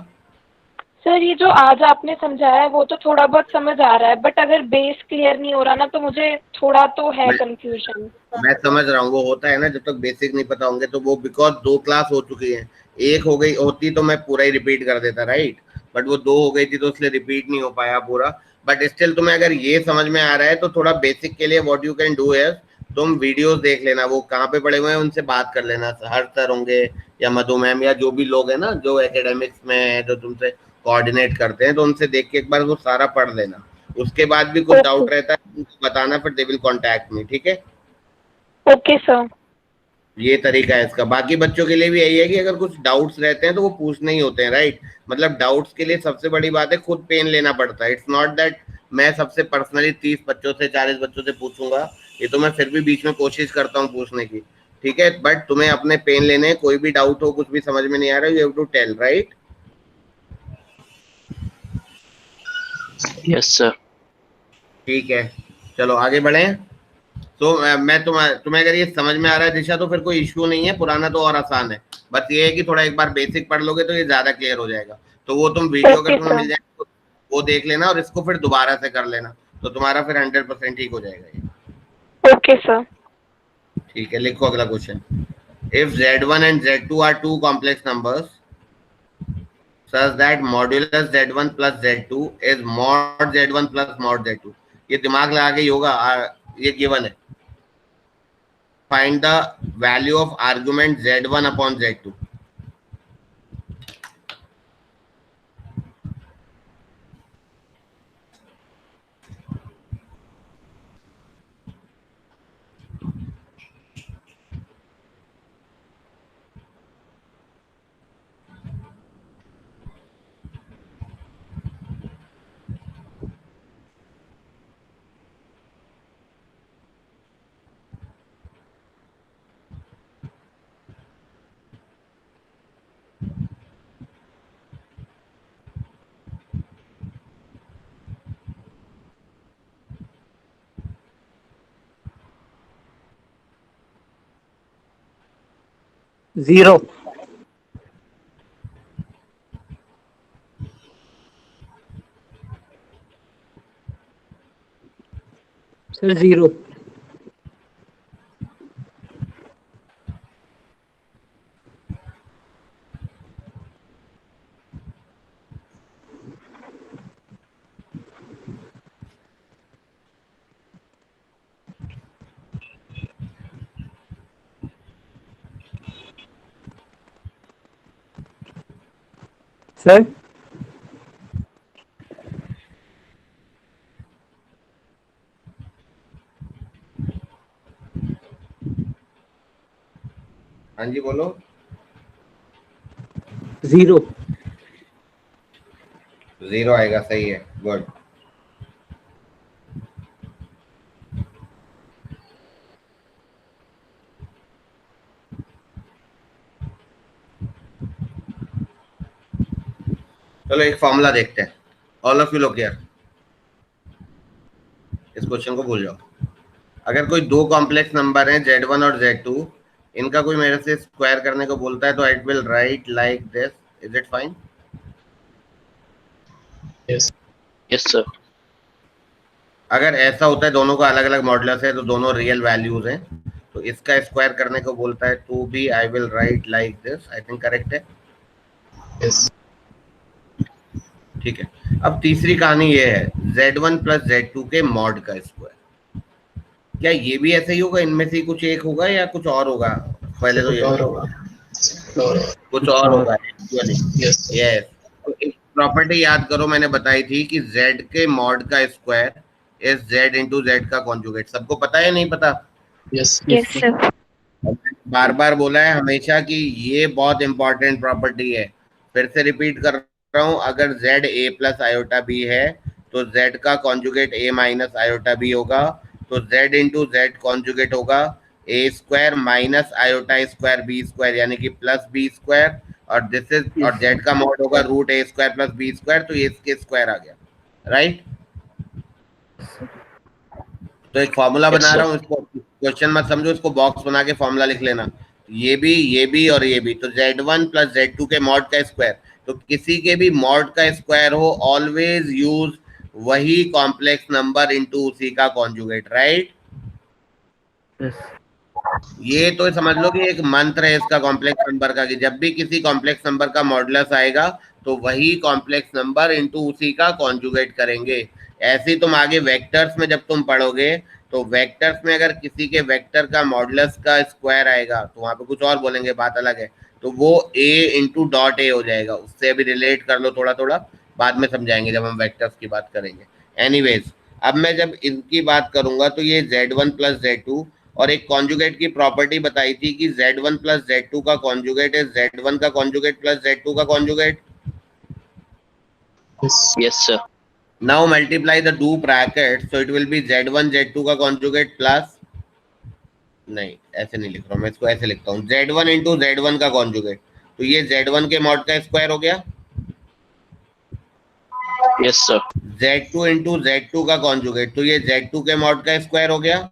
सर ये जो आज आपने समझाया है वो तो थोड़ा बहुत समझ आ रहा है, बट अगर बेस क्लियर नहीं हो रहा ना तो मुझे थोड़ा तो है कंफ्यूजन। मैं समझ रहा हूँ, वो होता है ना, जब तक बेसिक नहीं पता होंगे तो वो, बिकॉज 2 क्लास हो चुकी है, एक हो गई होती तो मैं पूरा ही रिपीट कर देता, राइट? बट वो 2 हो गई थी तो इसलिए रिपीट नहीं हो पाया पूरा। बट स्टिल तुम्हें अगर ये समझ में आ रहा है तो थोड़ा बेसिक के लिए व्हाट यू कैन डू है, तुम वीडियोस देख लेना, वो कहाँ पे पड़े हुए हैं उनसे बात कर लेना, हर सर होंगे या मधु मैम या जो भी लोग हैं ना जो एकेडमिक्स में है, जो तुमसे कोऑर्डिनेट करते हैं, तो उनसे देख के एक बार वो सारा पढ़ लेना। उसके बाद भी कुछ डाउट रहता है बताना, फिर दे विल कॉन्टैक्ट मी, ठीक है? Okay sir. ये तरीका है इसका। बाकी बच्चों के लिए भी यही है कि अगर कुछ डाउट्स रहते हैं तो वो पूछने ही होते हैं, राइट? मतलब डाउट्स के लिए सबसे बड़ी बात है खुद पेन लेना पड़ता है। इट्स नॉट दैट मैं सबसे पर्सनली 30 बच्चों से 40 बच्चों से पूछूंगा, ये तो मैं फिर भी बीच में कोशिश करता हूँ पूछने की, ठीक है? बट तुम्हें अपने पेन लेने, कोई भी डाउट हो, कुछ भी समझ में नहीं आ रहा, you have to tell, right? Yes sir. ठीक है, चलो आगे बढ़े। तो मैं तुम्हें अगर ये समझ में आ रहा है दिशा तो फिर कोई इश्यू नहीं है, पुराना तो और आसान है, बस ये है कि थोड़ा एक बार बेसिक पढ़ लोगे तो ये ज्यादा क्लियर हो जाएगा। तो वो तुम वीडियो अगर तुम्हें मिल जाए तो वो देख लेना और इसको फिर दोबारा से कर लेना, तो तुम्हारा फिर 100% ठीक हो जाएगा ये। Okay sir. ठीक है, लिखो अगला question. If Z1 and Z2 are two complex numbers such that modulus Z1 plus Z2 is mod Z1 plus mod Z2, ये दिमाग लगा के ही होगा, ये गिवन है। Find the value of argument Z1 upon Z2. Zero. Sir zero. Sir हाँ जी बोलो। Zero. Zero आएगा, सही है, गुड। चलो एक फॉर्मूला देखते हैं। All of you look here, इस क्वेश्चन को भूल जाओ। अगर कोई दो कॉम्प्लेक्स नंबर हैं Z1 और Z2, इनका कोई मेरे से स्क्वायर करने को बोलता है तो it will write like this, is it fine? Yes yes sir. अगर ऐसा होता है दोनों का अलग अलग मॉडुलस है तो दोनों रियल वैल्यूज हैं, तो इसका स्क्वायर करने को बोलता है तो भी I will write like this. I think correct है। यस ठीक है, अब तीसरी कहानी ये है Z1 प्लस Z2 के मॉड का स्क्वायर। क्या ये भी ऐसे ही होगा, इनमें से कुछ एक होगा या कुछ और होगा? पहले तो ये होगा, कुछ और होगा। यस एक प्रॉपर्टी याद करो, मैंने बताई थी कि Z के मॉड का square is Z into Z का कॉन्जुगेट। सबको पता है नहीं पता? Yes yes sir. बार बार बोला है हमेशा कि ये बहुत इंपॉर्टेंट प्रॉपर्टी है, फिर से रिपीट कर रहा हूं। अगर Z A plus iota B है तो Z का conjugate A minus iota B होगा, तो Z इंटू Z कॉन्जुगेट होगा a square minus iota square b square यानी कि प्लस बी स्क्वायर, और दिस इज और जेड का मॉड होगा root a square plus B square, तो ये इसके स्क्वायर आ गया, राइट। तो एक फॉर्मूला बना रहा हूँ, इसको क्वेश्चन मत समझो, इसको बॉक्स बना के फॉर्मूला लिख लेना, ये भी और ये भी। तो Z1 प्लस Z2 के मॉड का स्क्वायर, तो किसी के भी मॉड का स्क्वायर हो ऑलवेज यूज वही कॉम्प्लेक्स नंबर इनटू उसी का कॉन्जुगेट, राइट। ये तो समझ लो कि एक मंत्र है इसका कॉम्प्लेक्स नंबर का, कि जब भी किसी कॉम्प्लेक्स नंबर का मॉडुलस आएगा तो वही कॉम्प्लेक्स नंबर इनटू उसी का कॉन्जुगेट करेंगे। ऐसे ही तुम आगे वेक्टर्स में जब तुम पढ़ोगे तो वेक्टर्स में अगर किसी के वेक्टर का मॉडुलस का स्क्वायर आएगा तो वहां पे कुछ और बोलेंगे, बात अलग है, तो वो a इंटू डॉट ए हो जाएगा। उससे अभी रिलेट कर लो थोड़ा थोड़ा, बाद में समझाएंगे जब हम वेक्टर्स की बात करेंगे। एनीवेज, अब मैं जब इनकी बात करूंगा तो ये Z1 प्लस Z2, और एक कॉन्जुगेट की प्रॉपर्टी बताई थी कि Z1 प्लस Z2 का कॉन्जुगेट है Z1 का कॉन्जुगेट प्लस Z2 का conjugate. Yes sir. Now multiply the two brackets, so it will be Z1 Z2 का conjugate plus, नहीं ऐसे नहीं लिख रहा हूँ मैं, इसको ऐसे लिखता हूँ Z1 इंटू Z1 का conjugate, तो ये Z1 के मॉड का स्क्वायर हो गया। Yes sir. Z2 into Z2 का conjugate, तो ये Z2 के मॉड का स्क्वायर हो गया।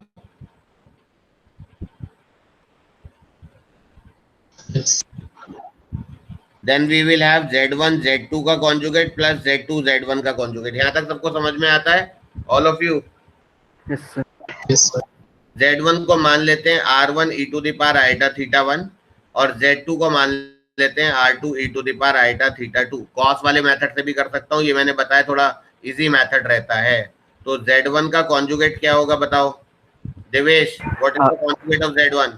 Then we will have Z1 Z2 का conjugate plus Z2 Z1 का conjugate। यहाँ तक सबको समझ में आता है, all of you? Yes sir. Yes sir. Z1 को मान लेते हैं R1 e to the power iota theta 1, और Z2 को मान लेते हैं R2 e to the power iota theta 2। Cos वाले मेथड से भी कर सकता हूँ, ये मैंने बताया थोड़ा इजी मेथड रहता है। तो Z1 का कॉन्जुगेट क्या होगा बताओ Devesh, what is the conjugate of Z1?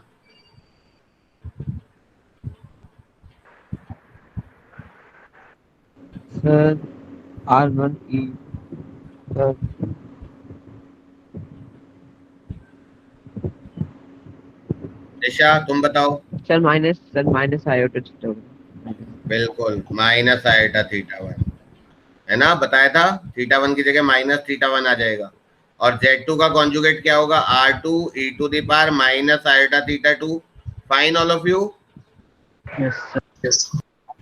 Sir R1 e sir Nisha तुम बताओ। Sir minus iota theta. बिल्कुल माइनस आयोटा थीटा 1 है ना, बताया था थीटा 1 की जगह माइनस थीटा 1 आ जाएगा। और Z2 का कॉन्जुगेट क्या होगा? R2 e to the power minus iota theta 2। Fine all of you?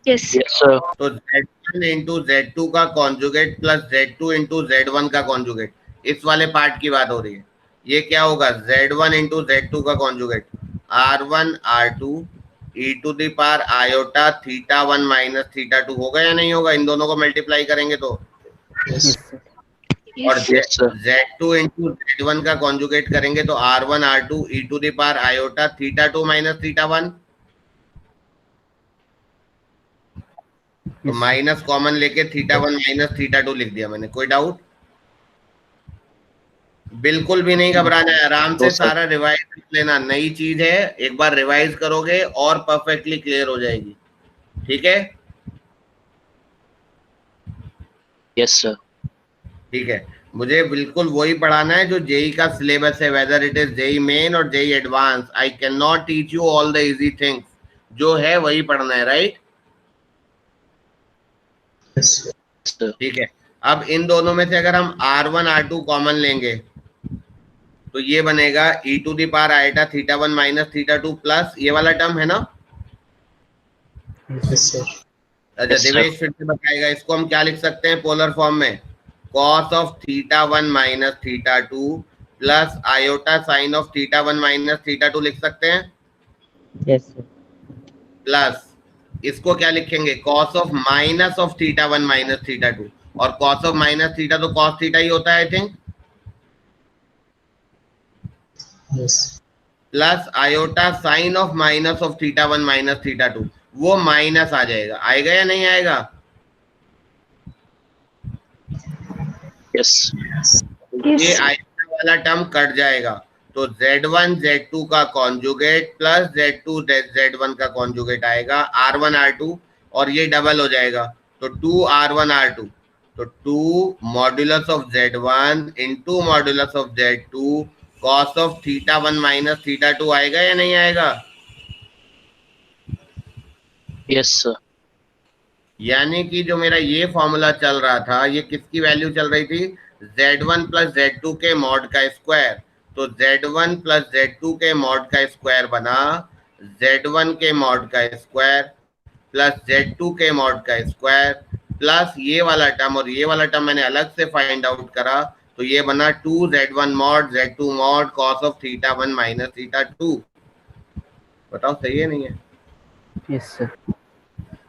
Yes sir. तो Z1 इंटू Z2 का conjugate plus Z2 into Z1 का कॉन्जुगेट, इस वाले पार्ट की बात हो रही है। ये क्या होगा? Z1 इंटू Z2 का conjugate R1 R2 e to the power iota theta 1 minus theta 2 होगा या नहीं होगा? इन दोनों को मल्टीप्लाई करेंगे तो और Z2 इंटू Z1 का कॉन्जुगेट करेंगे तो R1 R2 e to the power iota theta 2 minus theta 1। तो माइनस कॉमन लेके थीटा 1 माइनस थीटा 2 लिख दिया मैंने। कोई डाउट? बिल्कुल भी नहीं घबराना है, आराम से सारा रिवाइज कर लेना। नई चीज है, एक बार रिवाइज करोगे और परफेक्टली क्लियर हो जाएगी। ठीक है? Yes sir. ठीक है, मुझे बिल्कुल वही पढ़ाना है जो जेई का सिलेबस है, whether it is JEE main और JEE advance. I can not teach you all the easy things, जो है वही पढ़ना है, राइट? ठीक है, अब इन दोनों में से अगर हम R1 R2 कॉमन लेंगे तो ये बनेगा e to the power iota theta 1 minus theta 2 plus ये वाला टर्म है ना। अच्छा देवेश फिर से बताएगा, इसको हम क्या लिख सकते हैं पोलर फॉर्म में? cos of theta 1 minus theta 2 plus iota sign of theta 1 minus theta 2 लिख सकते हैं। Yes sir. प्लस इसको क्या लिखेंगे? cos of minus of theta 1 minus theta 2, और cos ऑफ माइनस थीटा तो cos थीटा ही होता है I think. Plus iota sign of minus of theta 1 minus theta 2, वो माइनस आ जाएगा। आएगा या नहीं आएगा? यस। ये आयोटा वाला टर्म कट जाएगा, तो Z1 Z2 का कॉन्जुगेट प्लस Z2 Z1 का कॉन्जुगेट आएगा R1 R2, और ये डबल हो जाएगा तो 2 R1 R2, तो 2 modulus of Z1 into modulus of Z2 cos of theta 1 minus theta 2 आएगा या नहीं आएगा? Yes sir. यानी कि जो मेरा ये फॉर्मूला चल रहा था, ये किसकी वैल्यू चल रही थी? Z1 प्लस Z2 के मॉड का स्क्वायर तो Z1 प्लस Z2 के मॉड का स्क्वायर बना Z1 के मॉड का स्क्वायर प्लस Z2 के मॉड का स्क्वायर प्लस ये वाला टर्म और ये वाला टर्म मैंने अलग से फाइंड आउट करा, तो ये बना 2Z1 mod Z2 mod cos of θ1 minus θ2। बताओ सही है नहीं है? Yes sir.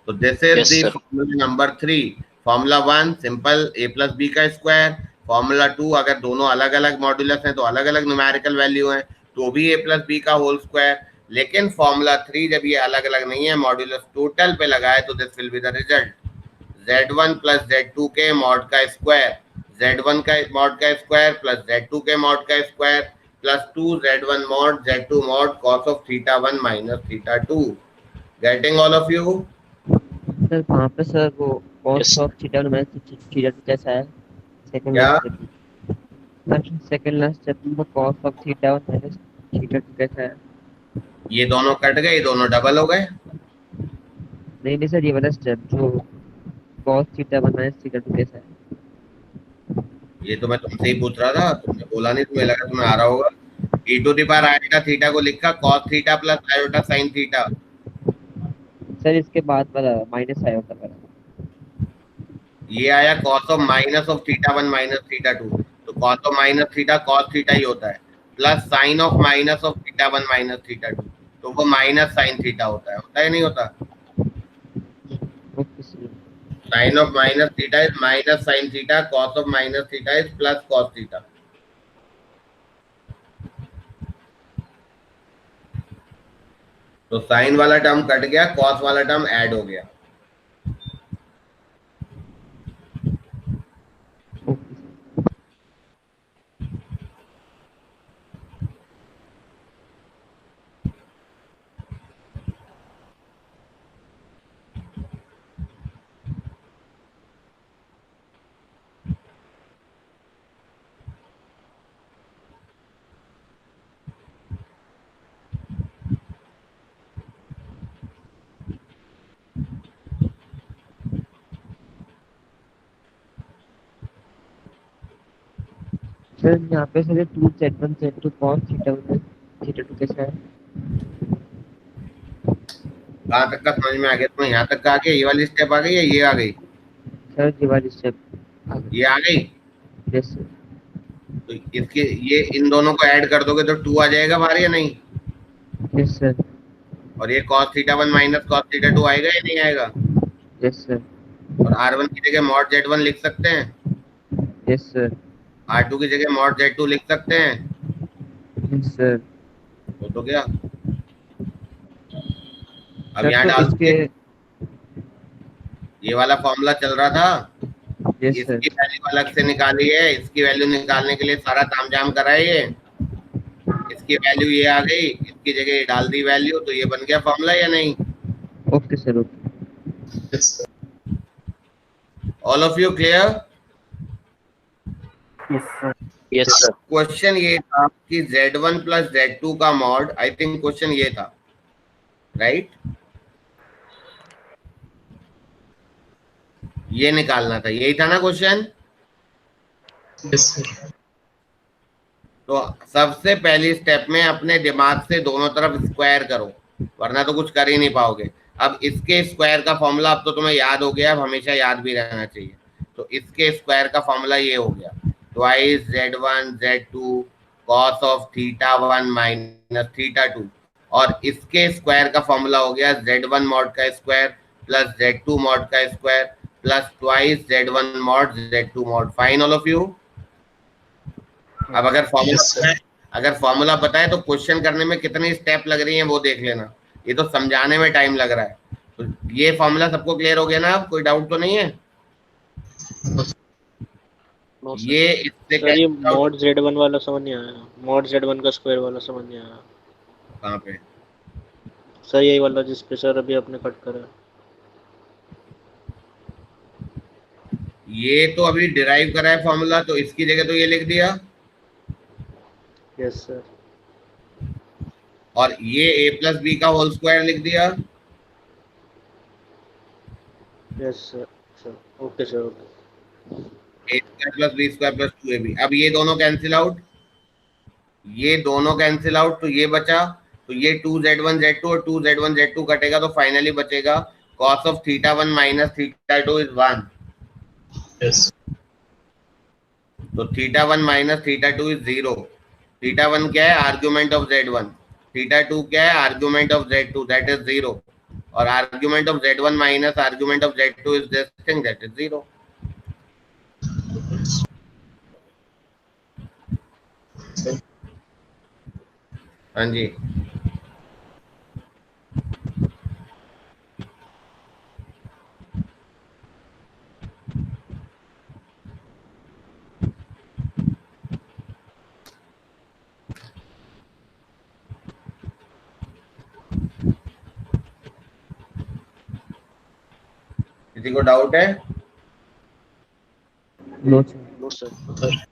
तो this is the formula number 3। Formula 1 simple a plus B का स्क्वायर, फॉर्मूला 2 अगर दोनों अलग अलग मॉड्यूलस हैं तो अलग अलग न्यूमेरिकल वैल्यू हैं तो भी a प्लस बी का होल स्क्वायर। लेकिन फॉर्मूला 3 जब ये अलग अलग नहीं है, मॉड्यूलस टोटल पे लगाए, तो this will be the result Z1 plus Z2 के मॉड का स्क्वायर, Z1 का मॉड का स्क्वायर प्लस Z2 के मॉड का square plus 2Z1 mod Z2 mod cos of θ1 minus θ2। Getting all of you? Sir वहाँ पे सर वो cos of θ1 minus θ2 कैसा है? सेकंड लास्ट स्टेप में cos of θ1 माइनस θ2 कैसा है? ये दोनों कट गए, ये दोनों डबल हो गए। नहीं सर, ये वाला स्टेप जो cos θ1 माइनस θ2 कैसा है? ये तो मैं तुमसे ही पूछ रहा था, तुमने बोला नहीं, तुम्हें लगा तुम्हें आ रहा होगा। e to the power iota theta को लिखा cos θ plus iota sin θ। Sir इसके बाद वाला माइनस आयोटा वाला ये आया cos of minus of θ1 minus θ2, तो cos of minus theta cos θ ही होता है, plus sine of minus of θ1 minus θ2, तो वो माइनस साइन थीटा होता है या नहीं होता? Sine of minus theta is minus sine theta, cos of minus theta is plus cos theta. तो साइन वाला टर्म कट गया, कॉस वाला टर्म ऐड हो गया। सर यहाँ पे सर 2Z1 Z2 cos θ1 θ2 कैसा है? कहाँ तक का समझ में आ गया तुम्हें? यहाँ तक का आ गया? ये वाली स्टेप आ गई या ये आ गई? सर ये वाली स्टेप ये आ गई। Yes sir. तो इसके ये इन दोनों को ऐड कर दोगे तो 2 आ जाएगा बाहर या नहीं? Yes sir. और ये cos θ1 माइनस cos θ2 आएगा या नहीं आएगा? Yes sir. और R1 की जगह मॉड Z1 लिख सकते हैं? Yes sir. R2 की जगह मॉड Z2 लिख सकते हैं? Yes sir. तो क्या अब यहाँ डाल के ये वाला फॉर्मूला चल रहा था, इसकी वैल्यू अलग से निकाली है, इसकी वैल्यू निकालने के लिए सारा तामझाम करा है। ये इसकी वैल्यू ये आ गई, इसकी जगह ये डाल दी वैल्यू, तो ये बन गया फॉर्मूला या नहीं? Okay sir. Okay all of you clear? Yes sir. Question ये था कि Z1 प्लस Z2 का मॉड, आई थिंक क्वेश्चन ये था, राइट? ये निकालना था, यही था ना क्वेश्चन? तो सबसे पहली स्टेप में अपने दिमाग से दोनों तरफ स्क्वायर करो, वरना तो कुछ कर ही नहीं पाओगे। अब इसके स्क्वायर का फॉर्मूला अब तो तुम्हें याद हो गया, अब हमेशा याद भी रहना चाहिए। तो इसके स्क्वायर का फॉर्मूला ये हो गया, twice Z1 Z2 cos of θ1 minus θ2, और इसके स्क्वायर का फॉर्मूला हो गया Z1 मॉड का स्क्वायर प्लस Z2 मॉड का square plus twice Z1 mod Z2 mod. Fine all of you? अब अगर फॉर्मूला बताए तो क्वेश्चन करने में कितनी स्टेप लग रही है वो देख लेना, ये तो समझाने में टाइम लग रहा है। तो ये फॉर्मूला सबको क्लियर हो गया ना? अब कोई डाउट तो नहीं है? ये इससे सर ये मॉड Z1 वाला समझ नहीं आया, मॉड Z1 का स्क्वायर वाला समझ नहीं आया। कहाँ पे सर? यही वाला जिस पे सर अभी आपने कट करा। ये तो अभी डिराइव करा है फॉर्मूला, तो इसकी जगह तो ये लिख दिया। Yes sir. और ये a प्लस बी का होल स्क्वायर लिख दिया। Yes sir. Sir okay sir. Okay. a square plus B square plus 2ab। अब ये दोनों कैंसिल आउट, ये दोनों कैंसिल आउट, तो ये बचा, तो ये 2z1z2 और 2z1z2 कटेगा, तो फाइनली बचेगा cos of θ1 minus θ2 is 1. Yes. तो θ1 minus θ2 is 0. θ1 क्या है? Argument of z1. θ2 क्या है? Argument of z2, that is 0. और argument of z1 minus argument of z2 is this thing, that is 0. हाँ जी, किसी को डाउट है? No sir. No sir.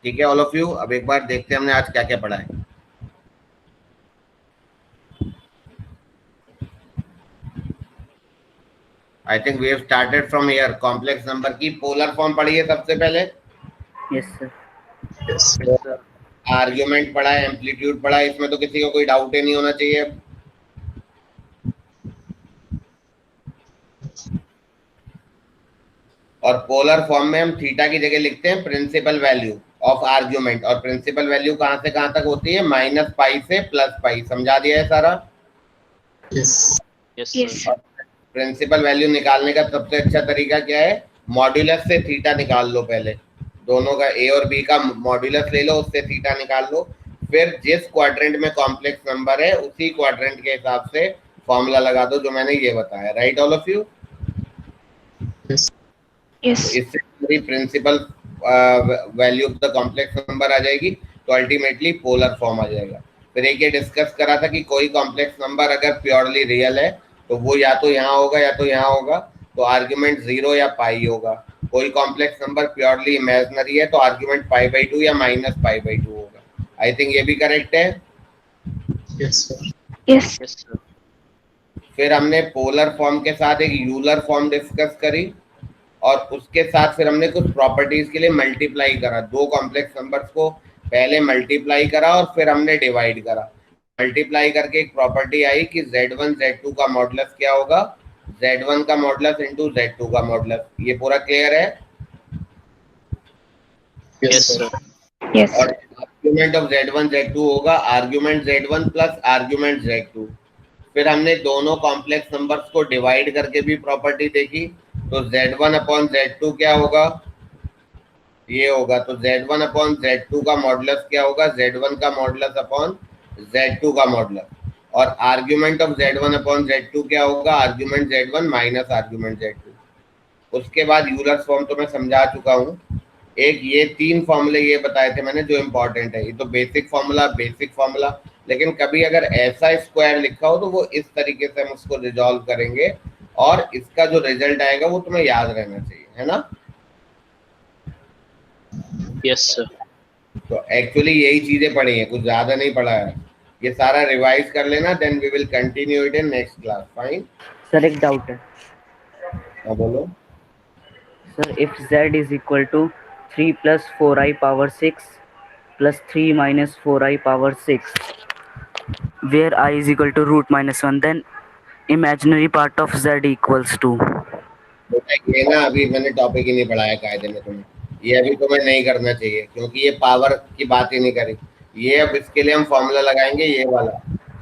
ठीक है ऑल ऑफ यू, अब एक बार देखते हैं हमने आज क्या क्या पढ़ा है। I think we have started from here. Complex number की पोलर फॉर्म पढ़ी है सबसे पहले। Yes sir. Yes. आर्ग्यूमेंट पढ़ा है, एम्पलीट्यूड पढ़ा है, इसमें तो किसी को कोई डाउट ही नहीं होना चाहिए। और पोलर फॉर्म में हम थीटा की जगह लिखते हैं प्रिंसिपल वैल्यू ऑफ आर्ग्यूमेंट, और प्रिंसिपल वैल्यू कहां से कहां तक होती है? -π से +π। समझा दिया है सारा? Yes. यस। प्रिंसिपल वैल्यू निकालने का सबसे अच्छा तरीका क्या है? मॉड्यूलस से थीटा निकाल लो। पहले दोनों का ए और बी का मॉड्यूलस ले लो, उससे थीटा निकाल लो, फिर जिस क्वाड्रेंट में कॉम्प्लेक्स नंबर है उसी क्वाड्रेंट के हिसाब से फॉर्मूला लगा दो जो मैंने ये बताया। Right all of you? Yes. इससे पूरी principal value of the complex number आ जाएगी, तो अल्टीमेटली पोलर फॉर्म आ जाएगा। फिर एक ये डिस्कस करा था कि कोई कॉम्प्लेक्स नंबर अगर प्योरली रियल है तो वो या तो यहाँ होगा या तो यहाँ होगा, तो आर्ग्यूमेंट 0 या पाई होगा। कोई कॉम्प्लेक्स नंबर प्योरली इमेजिनरी है तो आर्ग्यूमेंट π/2 या -π/2 होगा। आई थिंक ये भी करेक्ट है। Yes, sir. Yes yes sir. फिर हमने पोलर फॉर्म के साथ एक यूलर फॉर्म डिस्कस करी, और उसके साथ फिर हमने कुछ प्रॉपर्टीज के लिए मल्टीप्लाई करा। दो कॉम्प्लेक्स नंबर्स को पहले मल्टीप्लाई करा और फिर हमने डिवाइड करा। मल्टीप्लाई करके एक प्रॉपर्टी आई कि z1 z2 का मॉडुलस क्या होगा? z1 का मॉडुलस इंटू z2 का मॉडुलस। ये पूरा क्लियर है? Yes, sir. यस और आर्ग्यूमेंट ऑफ z1 z2 होगा argument z1 plus argument z2। फिर हमने दोनों कॉम्प्लेक्स नंबर्स को डिवाइड करके भी प्रॉपर्टी देखी, तो z1 अपॉन z2 क्या होगा? ये होगा। तो z1 अपॉन z2 का मॉडुलस क्या होगा? z1 का मॉडुलस अपॉन z2 का मॉडुलस। और argument of z1 upon z2 क्या होगा? Argument z1 minus argument z2। उसके बाद यूलर फॉर्म तो मैं समझा चुका हूँ। एक ये 3 फॉर्मूले ये बताए थे मैंने जो इम्पोर्टेंट है। ये तो बेसिक फॉर्मूला, लेकिन कभी अगर ऐसा स्क्वायर लिखा हो तो वो इस तरीके से हम उसको रिजॉल्व करेंगे, और इसका जो रिजल्ट आएगा वो तुम्हें याद रहना चाहिए, है ना? Yes sir. तो एक्चुअली यही चीजें पढ़ी हैं, कुछ ज्यादा नहीं पढ़ा है। ये सारा रिवाइज कर लेना, then we will continue it in next class. Fine sir एक डाउट है। हाँ बोलो। Sir if z is equal to 3 + 4i power 6 + 3 - 4i power 6 where I is equal to √-1, then imaginary part of z equals to। बेटा ये ना अभी मैंने topic ही नहीं पढ़ाया कायदे में तुम्हें, ये अभी तुम्हें नहीं करना चाहिए क्योंकि ये पावर की बात ही नहीं करी। ये अब इसके लिए हम फॉर्मूला लगाएंगे ये वाला,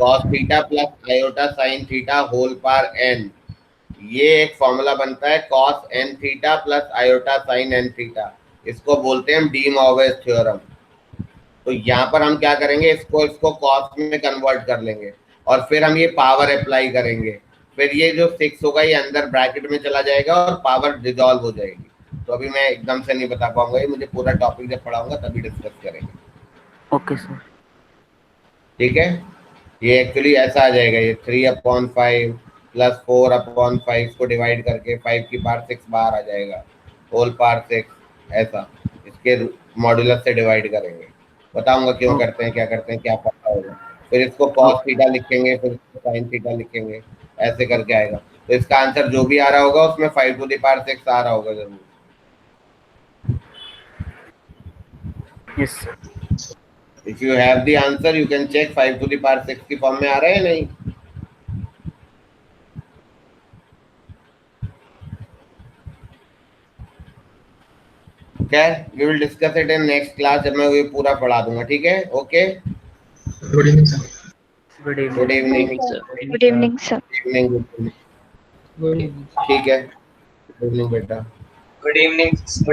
cos theta plus iota sine theta whole power n। ये एक फॉर्मूला बनता है cos n theta plus iota sine n theta. इसको बोलते हैं हम डी मॉर्गन थ्योरम। तो यहाँ पर हम क्या करेंगे, इसको cos में कन्वर्ट कर लेंगे और फिर हम ये पावर अप्लाई करेंगे। फिर ये जो 6 होगा ये अंदर ब्रैकेट में चला जाएगा और पावर डिसॉल्व हो जाएगी। तो अभी मैं एकदम से नहीं बता पाऊंगा, ये मुझे पूरा टॉपिक जब पढ़ाऊंगा तभी डिस्कस करेंगे। Okay sir. ठीक है, ये एक्चुअली ऐसा आ जाएगा, ये 3/5 प्लस 4/5 को डिवाइड करके 5 की पावर 6 बाहर आ जाएगा, होल पावर 6 ऐसा इसके मॉड्यूलस से डिवाइड करेंगे। बताऊंगा क्यों करते हैं, क्या करते हैं, क्या पता होगा। फिर इसको cos थीटा लिखेंगे, फिर इसको sin थीटा लिखेंगे, ऐसे करके आएगा। तो इसका आंसर जो भी आ रहा होगा उसमें 5 टू द पावर 6 आ रहा होगा जरूर। Yes. If you have the answer, you can check 5 to the power 6 की फॉर्म में आ रहा है नहीं। Okay, we will discuss it in next class जब मैं ये पूरा पढ़ा दूंगा। ठीक है, okay. Good evening sir. Good evening sir. Good evening sir. ठीक है, गुड इवनिंग बेटा। Good evening sir.